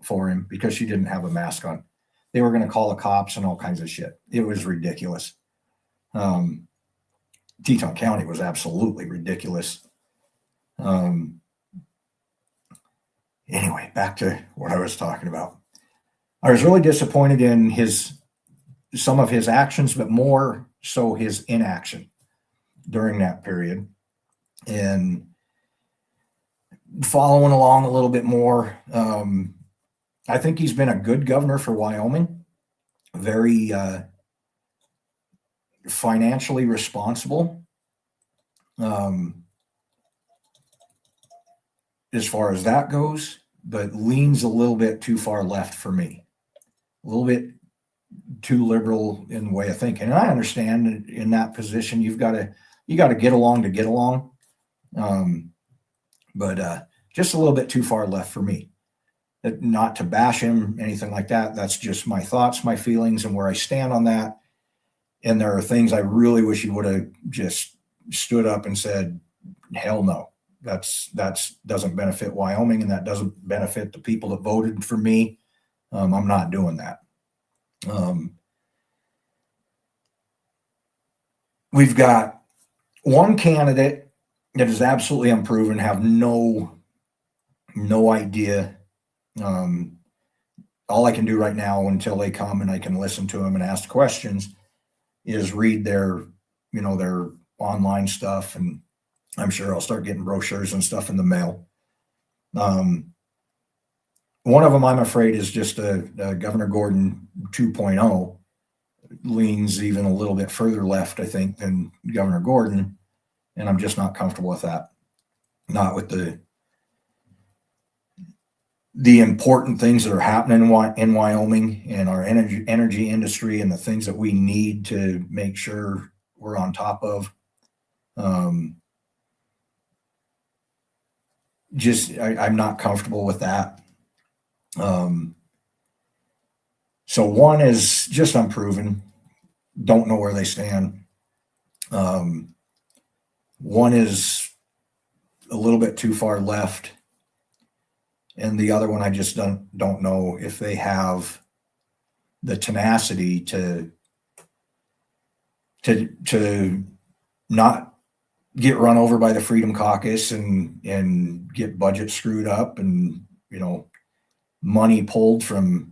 for him, because she didn't have a mask on. They were going to call the cops and all kinds of shit. It was ridiculous. Teton County was absolutely ridiculous. Anyway, back to what I was talking about. I was really disappointed in some of his actions, but more so his inaction during that period. And following along a little bit more, I think he's been a good governor for Wyoming, very financially responsible. As far as that goes, but leans a little bit too far left for me. A little bit too liberal in the way of thinking. And I understand in that position, you got to get along to get along. But just a little bit too far left for me. Not to bash him, anything like that. That's just my thoughts, my feelings, and where I stand on that. And there are things I really wish he would have just stood up and said, hell no. That's doesn't benefit Wyoming, and that doesn't benefit the people that voted for me. I'm not doing that. We've got one candidate that is absolutely unproven, have no idea. All I can do right now until they come and I can listen to them and ask questions is read their online stuff, and I'm sure I'll start getting brochures and stuff in the mail. One of them, I'm afraid, is just Governor Gordon 2.0, leans even a little bit further left, I think, than Governor Gordon, and I'm just not comfortable with that. Not with the important things that are happening in Wyoming and our energy industry and the things that we need to make sure we're on top of. I'm not comfortable with that. So one is just unproven. Don't know where they stand. One is a little bit too far left. And the other one, I just don't know if they have the tenacity to not get run over by the Freedom Caucus and get budget screwed up and, money pulled from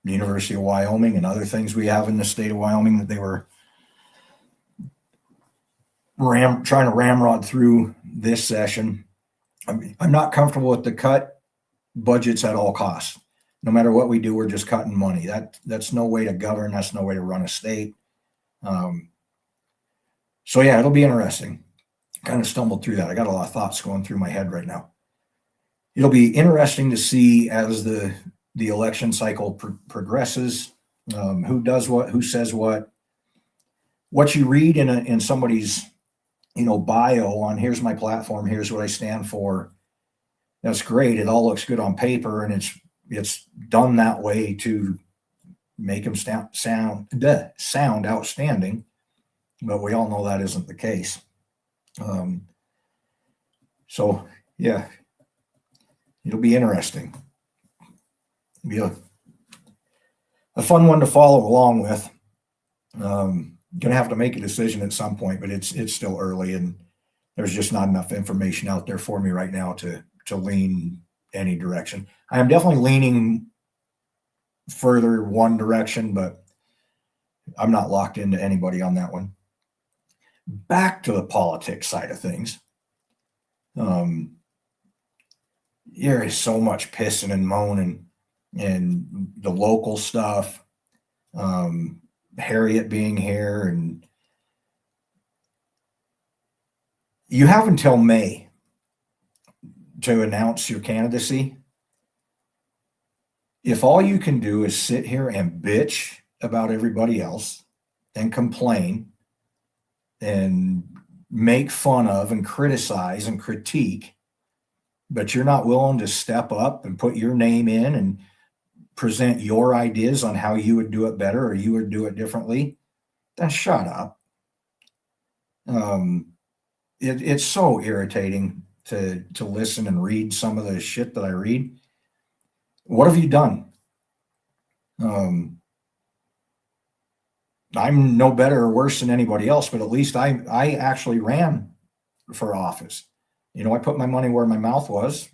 the University of Wyoming and other things we have in the state of Wyoming that they were trying to ramrod through this session. I'm not comfortable with the cut budgets at all costs. No matter what we do, we're just cutting money. That's no way to govern. That's no way to run a state. So yeah, it'll be interesting. Kind of stumbled through that. I got a lot of thoughts going through my head right now. It'll be interesting to see as the election cycle progresses, who does what, who says what you read in somebody's, bio on here's my platform, here's what I stand for. That's great. It all looks good on paper, and it's done that way to make them sound outstanding. But we all know that isn't the case. So yeah, it'll be interesting. It'll be a fun one to follow along with. Gonna have to make a decision at some point, but it's still early, and there's just not enough information out there for me right now to lean any direction. I am definitely leaning further one direction, but I'm not locked into anybody on that one. Back to the politics side of things. There is so much pissing and moaning and the local stuff. Harriet being here, and you have until May to announce your candidacy. If all you can do is sit here and bitch about everybody else and complain and make fun of and criticize and critique, but you're not willing to step up and put your name in and present your ideas on how you would do it better or you would do it differently, then shut up. It's so irritating to listen and read some of the shit that I read. What have you done? I'm no better or worse than anybody else, but at least I actually ran for office. I put my money where my mouth was,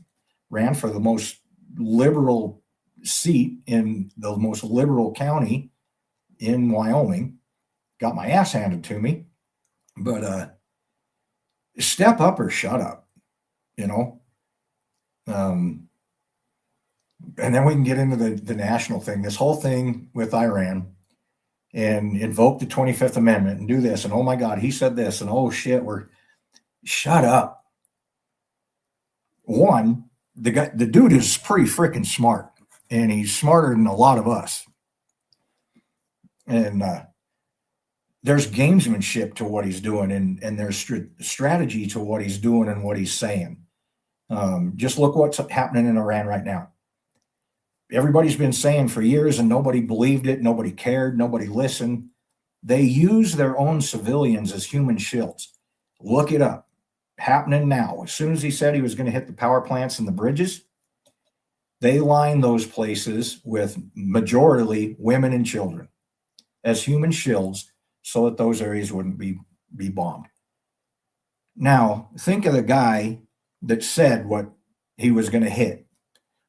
ran for the most liberal seat in the most liberal county in Wyoming, got my ass handed to me, but step up or shut up, and then we can get into the national thing, this whole thing with Iran, and invoke the 25th Amendment and do this, and oh my God, he said this, and oh shit, shut up. One, the dude is pretty freaking smart, and he's smarter than a lot of us. And there's gamesmanship to what he's doing, and there's strategy to what he's doing and what he's saying. Just look what's happening in Iran right now. Everybody's been saying for years, and nobody believed it, nobody cared, nobody listened. They use their own civilians as human shields. Look it up. Happening now. As soon as he said he was going to hit the power plants and the bridges, they line those places with majority women and children as human shields so that those areas wouldn't be bombed. Now, think of the guy that said what he was going to hit.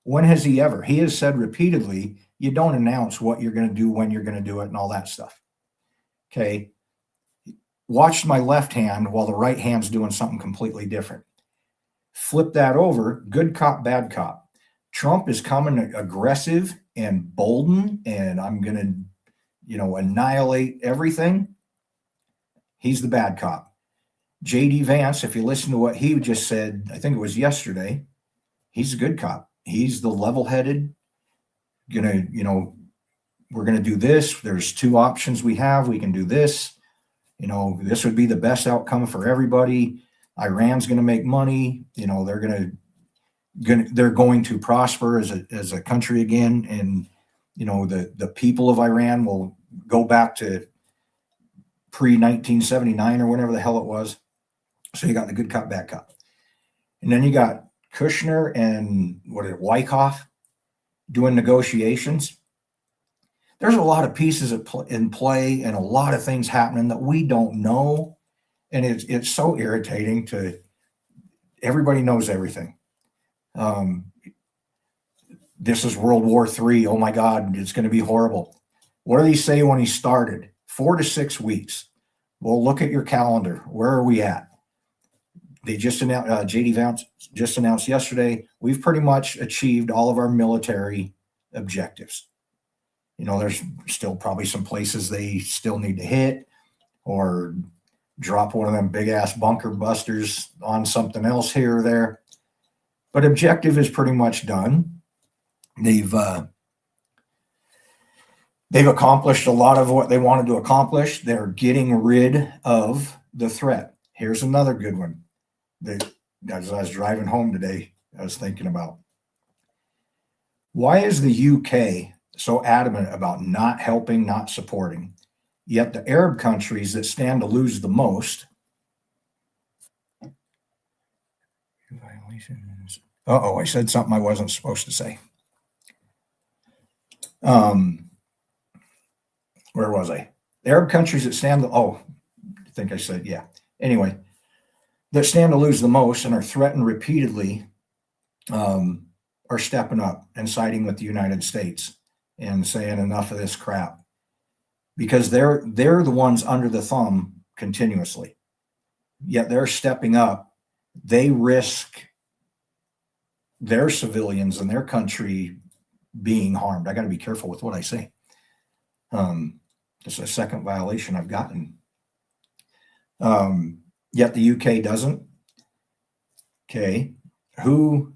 When has he ever? He has said repeatedly, you don't announce what you're going to do, when you're going to do it, and all that stuff. Okay. Watch my left hand while the right hand's doing something completely different. Flip that over, good cop, bad cop. Trump is coming aggressive and bolden, and I'm going to, annihilate everything. He's the bad cop. JD Vance, if you listen to what he just said, I think it was yesterday, he's a good cop. He's the level-headed, we're going to do this. There's two options we have. We can do this. This would be the best outcome for everybody. Iran's going to make money. They're going to prosper as a country again. And, the people of Iran will go back to pre-1979 or whenever the hell it was. So you got the good cop, bad cop. And then you got Kushner and Wyckoff doing negotiations. There's a lot of pieces in play and a lot of things happening that we don't know. And it's so irritating to everybody knows everything. This is World War III. Oh my God, it's going to be horrible. What did he say when he started? 4 to 6 weeks. Well, look at your calendar. Where are we at? They just announced, JD Vance just announced yesterday, we've pretty much achieved all of our military objectives. There's still probably some places they still need to hit or drop one of them big ass bunker busters on something else here or there. But objective is pretty much done. They've accomplished a lot of what they wanted to accomplish. They're getting rid of the threat. Here's another good one. As I was driving home today, I was thinking about, why is the UK so adamant about not helping, not supporting, yet the Arab countries that stand to lose the most? Violations. I said something I wasn't supposed to say. Where was I? The Arab countries that stand, I think I said, yeah. Anyway, that stand to lose the most and are threatened repeatedly, are stepping up and siding with the United States and saying enough of this crap, because they're the ones under the thumb continuously. Yet they're stepping up. They risk their civilians and their country being harmed. I got to be careful with what I say. It's a second violation I've gotten. Yet the UK doesn't. Okay. Who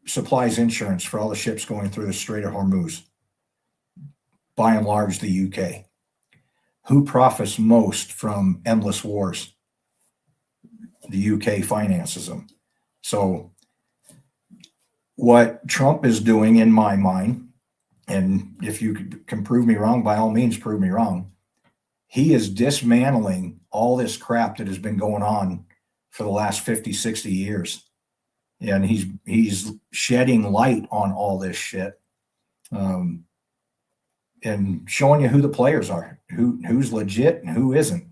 supplies insurance for all the ships going through the Strait of Hormuz? By and large, the UK. Who profits most from endless wars? The UK finances them. So what Trump is doing, in my mind, and if you can prove me wrong, by all means, prove me wrong, he is dismantling all this crap that has been going on for the last 50, 60 years. And he's shedding light on all this shit, and showing you who the players are, who's legit and who isn't.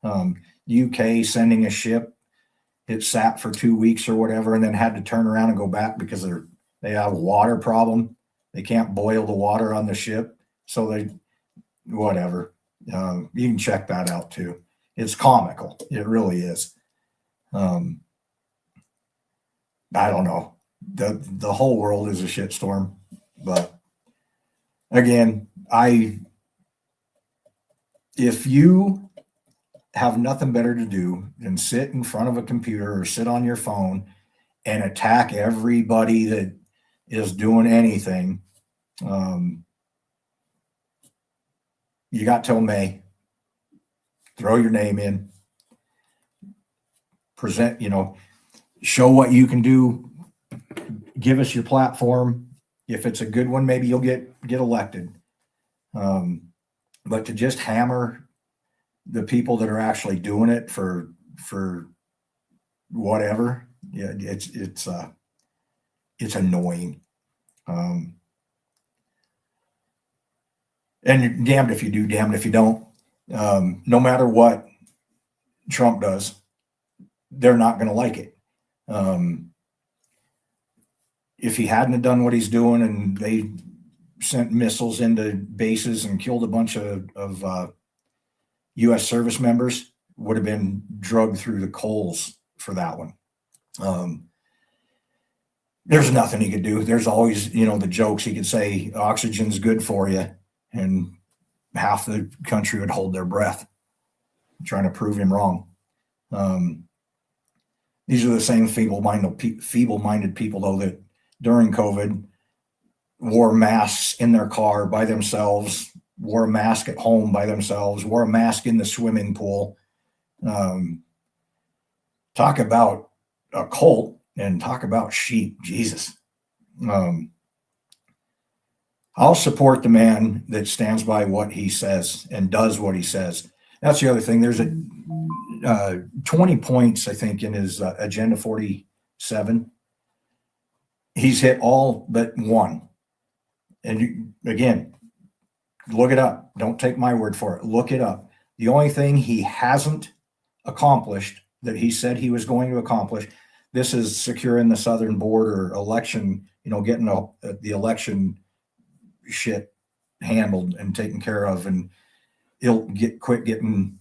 UK sending a ship, it sat for 2 weeks or whatever, and then had to turn around and go back because they have a water problem. They can't boil the water on the ship, so whatever. You can check that out too. It's comical. It really is. I don't know. The whole world is a shitstorm. But again, if you have nothing better to do than sit in front of a computer or sit on your phone and attack everybody that is doing anything, you got till May. Throw your name in. Present, show what you can do. Give us your platform. If it's a good one, maybe you'll get elected. But to just hammer the people that are actually doing it for whatever, yeah, it's annoying. And you're damned if you do, damned if you don't. No matter what Trump does, they're not going to like it. If he hadn't done what he's doing and they sent missiles into bases and killed a bunch of U.S. service members, would have been drugged through the coals for that one. There's nothing he could do. There's always, the jokes. He could say oxygen's good for you, and half the country would hold their breath trying to prove him wrong. These are the same feeble-minded people, though, that during COVID wore masks in their car by themselves, wore a mask at home by themselves, wore a mask in the swimming pool. Talk about a cult and talk about sheep. Jesus. I'll support the man that stands by what he says and does what he says. That's the other thing. There's 20 points, I think, in his Agenda 47. He's hit all but one. And again, look it up. Don't take my word for it. Look it up. The only thing he hasn't accomplished that he said he was going to accomplish, this is securing the southern border, election, getting the election shit handled and taken care of, and he'll quit getting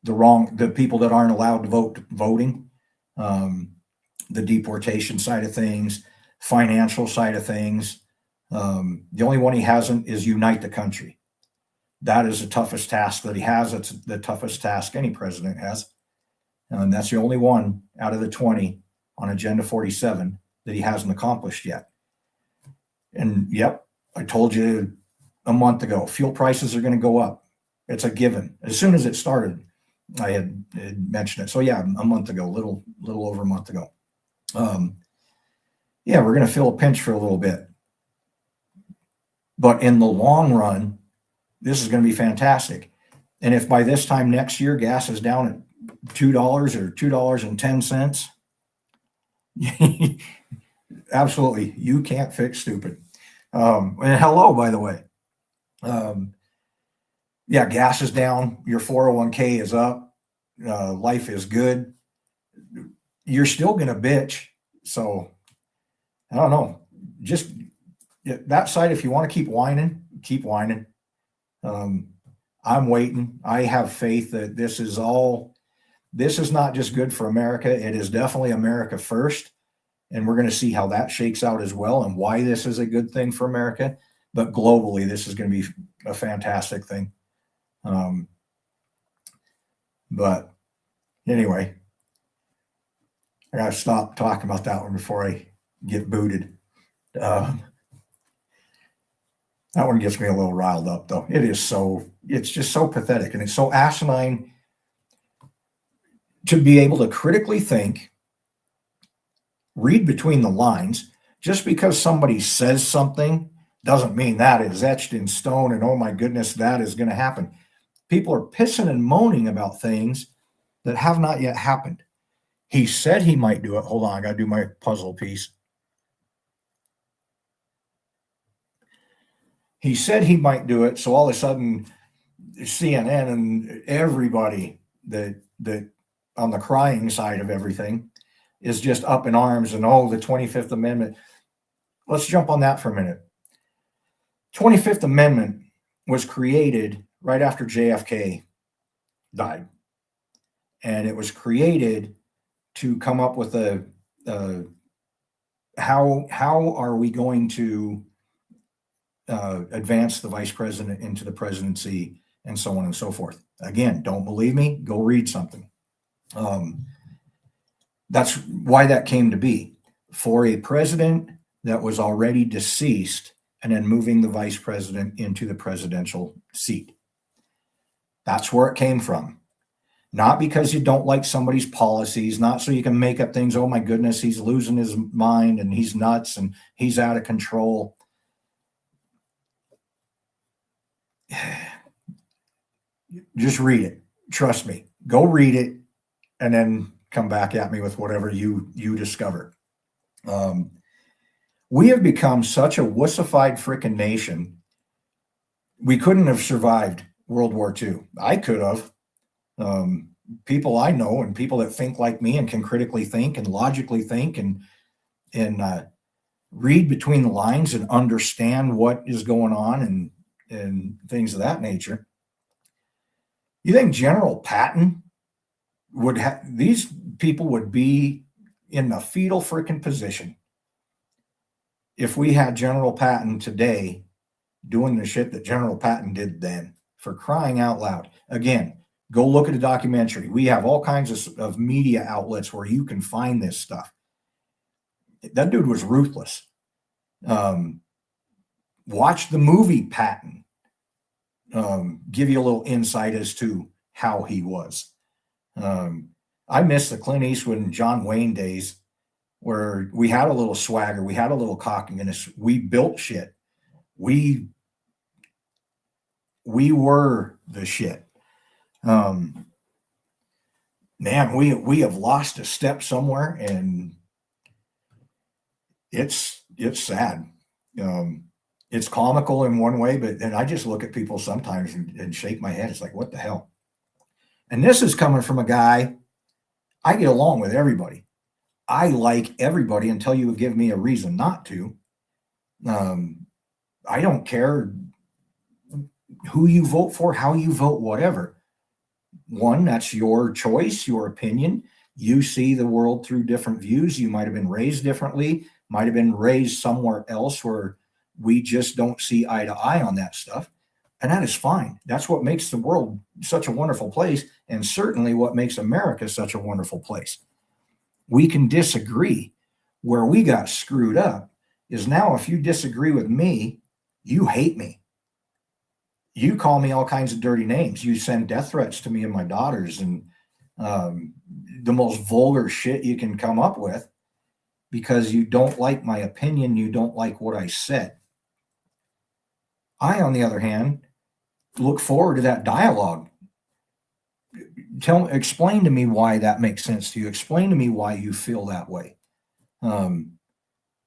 the people that aren't allowed to vote voting, the deportation side of things, financial side of things. The only one he hasn't is unite the country. That is the toughest task that he has. It's the toughest task any president has. And that's the only one out of the 20 on Agenda 47 that he hasn't accomplished yet. And yep, I told you a month ago, fuel prices are going to go up. It's a given. As soon as it started, I had mentioned it. So yeah, a month ago, little over a month ago. Yeah, we're going to feel a pinch for a little bit. But in the long run, this is going to be fantastic. And if by this time next year gas is down at $2 or $2.10, absolutely, you can't fix stupid. And hello, by the way. Yeah, gas is down. Your 401k is up. Life is good. You're still going to bitch. So I don't know. Just that side, if you want to keep whining, keep whining. I'm waiting. I have faith that this is not just good for America. It is definitely America first. And we're going to see how that shakes out as well and why this is a good thing for America. But globally, this is going to be a fantastic thing. But anyway, I got to stop talking about that one before I get booted. That one gets me a little riled up, though. It's just so pathetic, and it's so asinine to be able to critically think, read between the lines. Just because somebody says something doesn't mean that is etched in stone and, oh my goodness, that is going to happen. People are pissing and moaning about things that have not yet happened. He said he might do it. Hold on, I got to do my puzzle piece. He said he might do it, so all of a sudden CNN and everybody that on the crying side of everything is just up in arms and, oh, the 25th Amendment. Let's jump on that for a minute. 25th Amendment was created right after JFK died. And it was created to come up with how are we going to advance the vice president into the presidency and so on and so forth. Again, don't believe me? Go read something. That's why that came to be. For a president that was already deceased and then moving the vice president into the presidential seat. That's where it came from. Not because you don't like somebody's policies, not so you can make up things. Oh my goodness, he's losing his mind and he's nuts and he's out of control. Just read it. Trust me. Go read it and then come back at me with whatever you discover. We have become such a wussified freaking nation. We couldn't have survived World War II. I could have. People I know and people that think like me and can critically think and logically think and read between the lines and understand what is going on and things of that nature. You think General Patton would have, these people would be in the fetal freaking position if we had General Patton today doing the shit that General Patton did then, for crying out loud. Again, go look at a documentary. We have all kinds of media outlets where you can find this stuff. That dude was ruthless. Watch the movie Patton. Give you a little insight as to how he was. I miss the Clint Eastwood and John Wayne days where we had a little swagger, we had a little cockiness, we built shit. We were the shit. Man, we have lost a step somewhere, and it's sad. It's comical in one way, but then I just look at people sometimes and shake my head. It's like, what the hell? And this is coming from a guy, I get along with everybody. I like everybody until you give me a reason not to. I don't care who you vote for, how you vote, whatever. One, that's your choice, your opinion. You see the world through different views. You might have been raised differently, might have been raised somewhere else where we just don't see eye to eye on that stuff. And that is fine. That's what makes the world such a wonderful place, and certainly what makes America such a wonderful place. We can disagree. Where we got screwed up is now if you disagree with me, you hate me. You call me all kinds of dirty names. You send death threats to me and my daughters and the most vulgar shit you can come up with because you don't like my opinion. You don't like what I said. I, on the other hand, look forward to that dialogue. Explain to me why that makes sense to you. Explain to me why you feel that way.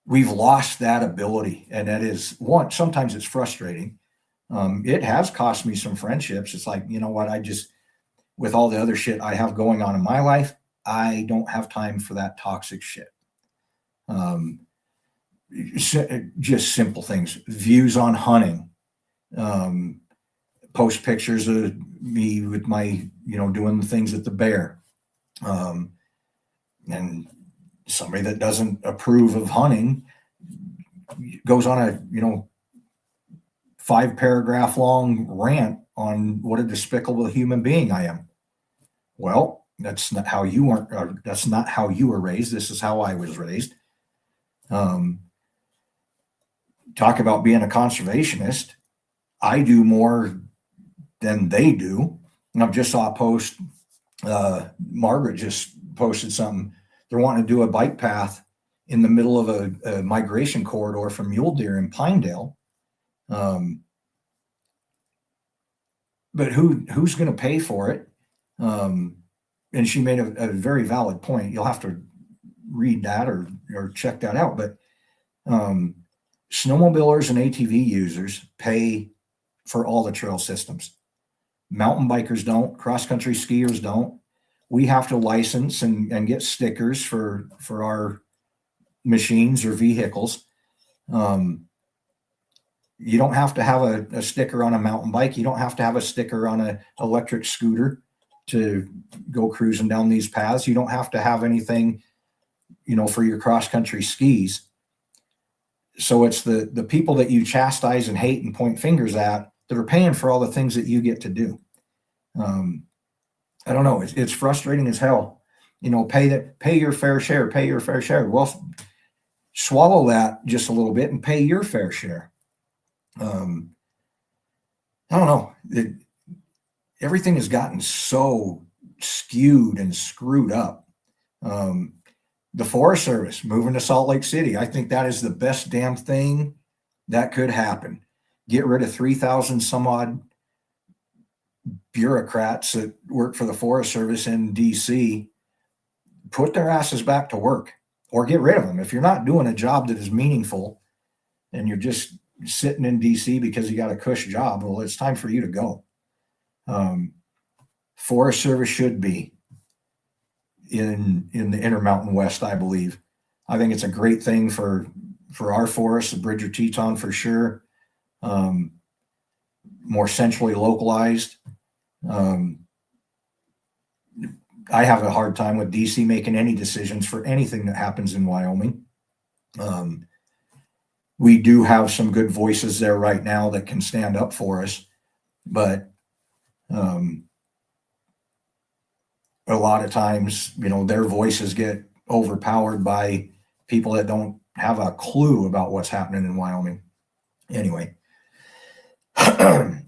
We've lost that ability, and that is one. Sometimes it's frustrating. It has cost me some friendships. It's like, you know what? With all the other shit I have going on in my life, I don't have time for that toxic shit. Just simple things. Views on hunting. Post pictures of me with my, doing the things at the bear. And somebody that doesn't approve of hunting goes on a, 5-paragraph long rant on what a despicable human being I am. Well, that's not how you were raised. This is how I was raised. Talk about being a conservationist. I do more than they do. And I've just saw a post. Margaret just posted something. They're wanting to do a bike path in the middle of a migration corridor for mule deer in Pinedale. But who's going to pay for it? And she made a very valid point. You'll have to read that or check that out. But snowmobilers and ATV users pay for all the trail systems. Mountain bikers don't. Cross-country skiers don't. We have to license and get stickers for our machines or vehicles. You don't have to have a sticker on a mountain bike. You don't have to have a sticker on an electric scooter to go cruising down these paths. You don't have to have anything, for your cross-country skis. So it's the people that you chastise and hate and point fingers at that are paying for all the things that you get to do. I don't know. It's frustrating as hell. Pay your fair share, pay your fair share. Well, swallow that just a little bit and pay your fair share. I don't know. Everything has gotten so skewed and screwed up. The Forest Service moving to Salt Lake City, I think that is the best damn thing that could happen. Get rid of 3,000 some odd bureaucrats that work for the Forest Service in DC. Put their asses back to work, or get rid of them. If you're not doing a job that is meaningful and you're just sitting in DC because you got a cush job, well, it's time for you to go. Forest Service should be in the Intermountain West, I believe. I think it's a great thing for our forests, the Bridger Teton for sure. More centrally localized. I have a hard time with DC making any decisions for anything that happens in Wyoming. We do have some good voices there right now that can stand up for us, but a lot of times, their voices get overpowered by people that don't have a clue about what's happening in Wyoming. Anyway, I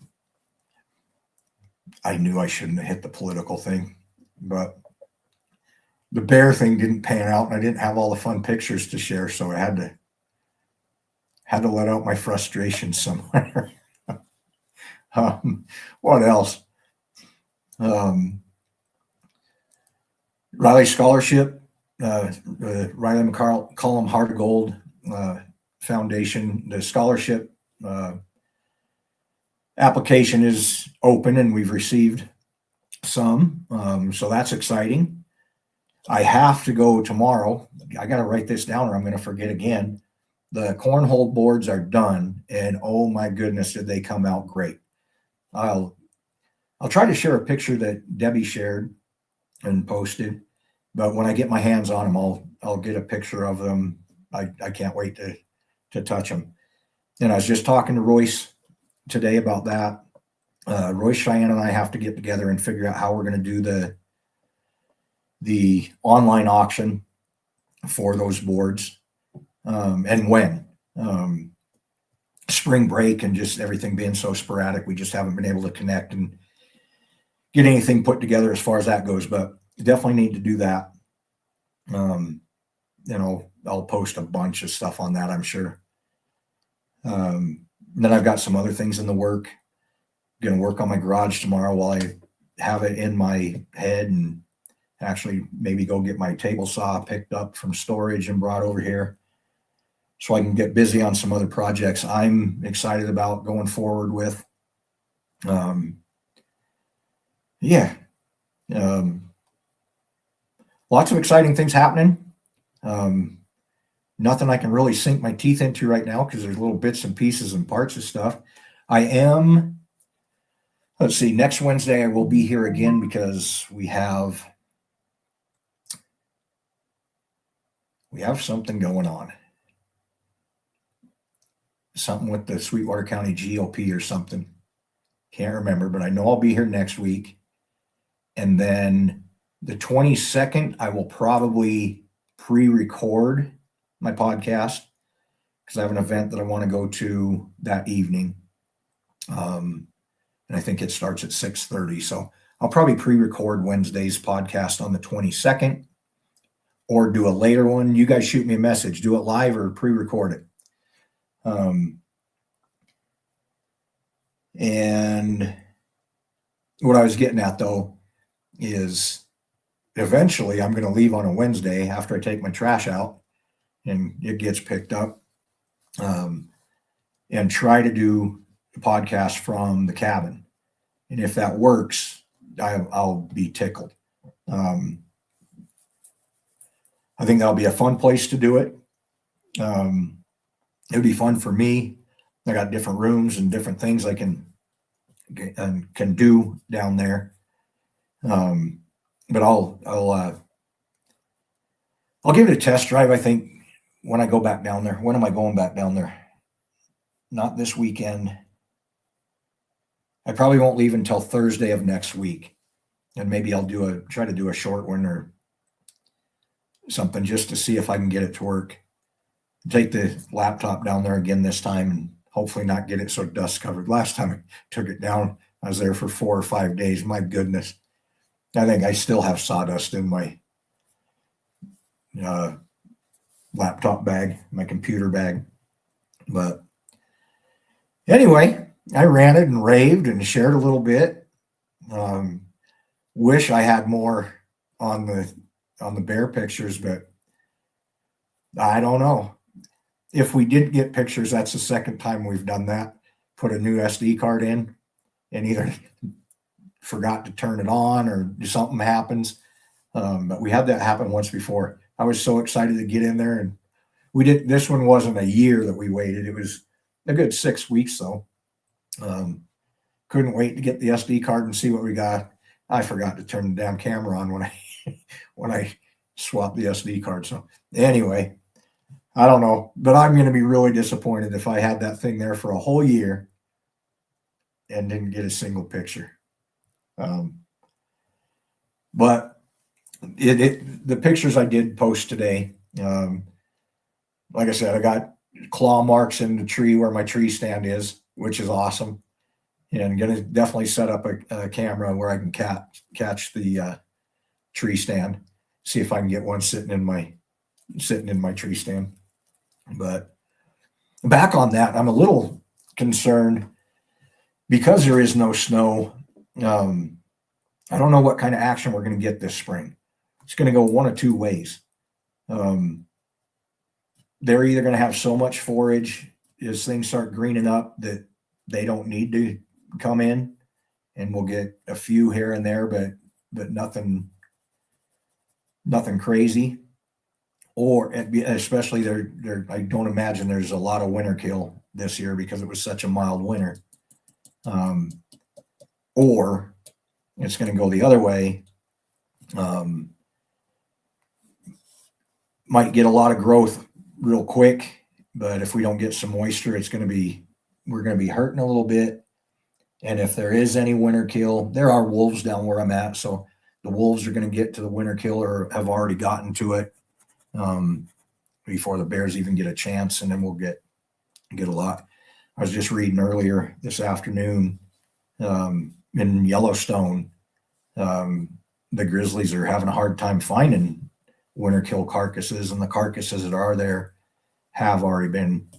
knew I shouldn't have hit the political thing, but the bear thing didn't pan out, and I didn't have all the fun pictures to share, so I had to let out my frustration somewhere. What else? Riley Scholarship, Riley McCollum Heart of Gold Foundation. The scholarship application is open, and we've received some, so that's exciting. I have to go tomorrow. I got to write this down or I'm going to forget again. The cornhole boards are done, and oh my goodness, did they come out great. I'll try to share a picture that Debbie shared and posted, but when I get my hands on them, I'll get a picture of them. I can't wait to touch them. And I was just talking to Royce today about that. Royce, Cheyenne, and I have to get together and figure out how we're going to do the online auction for those boards, and when. Spring break and just everything being so sporadic, we just haven't been able to connect and get anything put together as far as that goes, but definitely need to do that. I'll post a bunch of stuff on that, I'm sure. Then I've got some other things in the work. Going to work on my garage tomorrow while I have it in my head, and actually maybe go get my table saw picked up from storage and brought over here so I can get busy on some other projects I'm excited about going forward with. Lots of exciting things happening. Nothing I can really sink my teeth into right now because there's little bits and pieces and parts of stuff. Let's see, next Wednesday I will be here again because we have something going on. Something with the Sweetwater County GOP or something. Can't remember, but I know I'll be here next week. And then the 22nd, I will probably pre-record my podcast because I have an event that I want to go to that evening. And I think it starts at 6:30. So I'll probably pre-record Wednesday's podcast on the 22nd or do a later one. You guys shoot me a message. Do it live or pre-record it. And what I was getting at, though, is eventually I'm going to leave on a Wednesday after I take my trash out and it gets picked up, and try to do a podcast from the cabin. And if that works, I'll be tickled. I think that'll be a fun place to do it. It would be fun for me. I got different rooms and different things I can do down there. But I'll give it a test drive. I think when I go back down there. When am I going back down there? Not this weekend. I probably won't leave until Thursday of next week, and maybe I'll try to do a short one or something just to see if I can get it to work. Take the laptop down there again this time and hopefully not get it so dust covered. Last time I took it down, I was there for 4 or 5 days. My goodness. I think I still have sawdust in my laptop bag, my computer bag. But anyway, I ranted and raved and shared a little bit. Wish I had more on the bear pictures, but I don't know. If we did get pictures, that's the second time we've done that. Put a new SD card in and either forgot to turn it on or something happens. But we had that happen once before. I was so excited to get in there, and this one wasn't a year that we waited. It was a good 6 weeks though. Couldn't wait to get the SD card and see what we got. I forgot to turn the damn camera on when I swapped the SD card. So anyway, I don't know, but I'm going to be really disappointed if I had that thing there for a whole year and didn't get a single picture. But the pictures I did post today, like I said, I got claw marks in the tree where my tree stand is, which is awesome. And going to definitely set up a camera where I can catch the tree stand, see if I can get one sitting in my tree stand. But back on that, I'm a little concerned because there is no snow. I don't know what kind of action we're going to get this spring. It's going to go one of two ways. They're either going to have so much forage as things start greening up that they don't need to come in, and we'll get a few here and there, but nothing crazy. Or especially there, I don't imagine there's a lot of winter kill this year because it was such a mild winter. Or it's going to go the other way. Might get a lot of growth real quick, but if we don't get some moisture, we're going to be hurting a little bit. And if there is any winter kill, there are wolves down where I'm at, so the wolves are going to get to the winter kill or have already gotten to it before the bears even get a chance, and then we'll get a lot. I was just reading earlier this afternoon in Yellowstone, the grizzlies are having a hard time finding winter kill carcasses, and the carcasses that are there have already been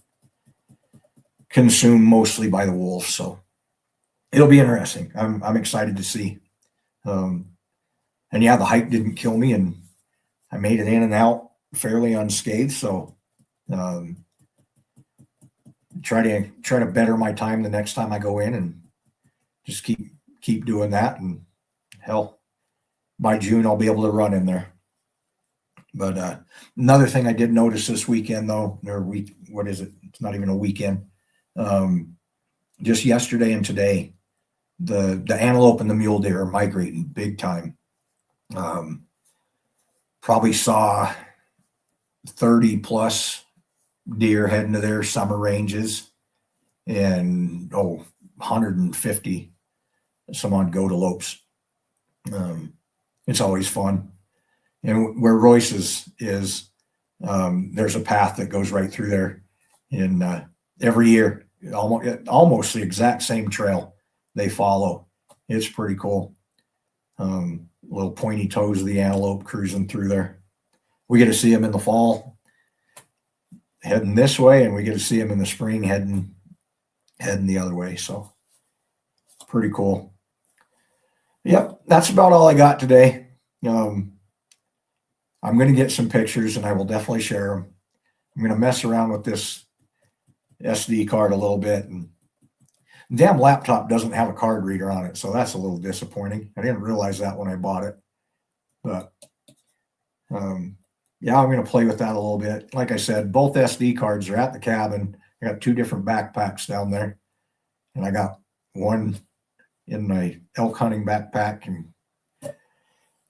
consumed mostly by the wolves. So it'll be interesting. I'm excited to see. And yeah, the hike didn't kill me, and I made it in and out fairly unscathed. So try to better my time the next time I go in, and just keep doing that. And hell, by June I'll be able to run in there. But another thing I did notice this weekend, though, what is it? It's not even a weekend. Just yesterday and today, the antelope and the mule deer are migrating big time. Probably saw 30 plus deer heading to their summer ranges, and 150 some odd goat elopes. It's always fun. And where Royce is there's a path that goes right through there, and every year almost the exact same trail they follow. It's pretty cool. Little pointy toes of the antelope cruising through there. We get to see them in the fall heading this way, and we get to see them in the spring heading the other way. So pretty cool. Yep, that's about all I got today. I'm going to get some pictures, and I will definitely share them. I'm going to mess around with this SD card a little bit, and the damn laptop doesn't have a card reader on it, so that's a little disappointing. I didn't realize that when I bought it, but yeah, I'm going to play with that a little bit. Like I said, both SD cards are at the cabin. I got two different backpacks down there, and I got one in my elk hunting backpack and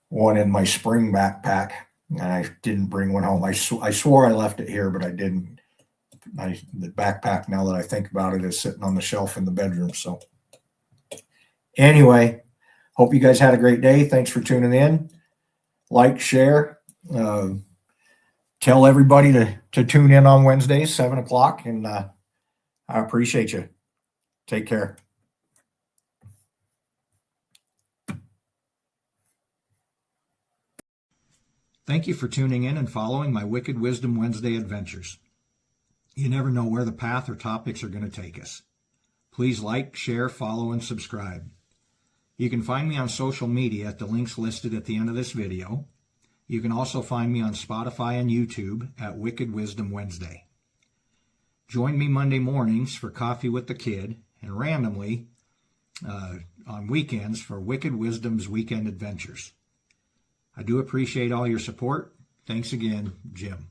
one in my spring backpack. And I didn't bring one home. I swore I left it here, but I didn't. The backpack, now that I think about it, is sitting on the shelf in the bedroom. So anyway, hope you guys had a great day. Thanks for tuning in. Like, share, tell everybody to tune in on Wednesdays, 7 o'clock. And I appreciate you. Take care. Thank you for tuning in and following my Wicked Wisdom Wednesday adventures. You never know where the path or topics are going to take us. Please like, share, follow, and subscribe. You can find me on social media at the links listed at the end of this video. You can also find me on Spotify and YouTube at Wicked Wisdom Wednesday. Join me Monday mornings for Coffee with the Kid and randomly on weekends for Wicked Wisdom's Weekend Adventures. I do appreciate all your support. Thanks again, Jim.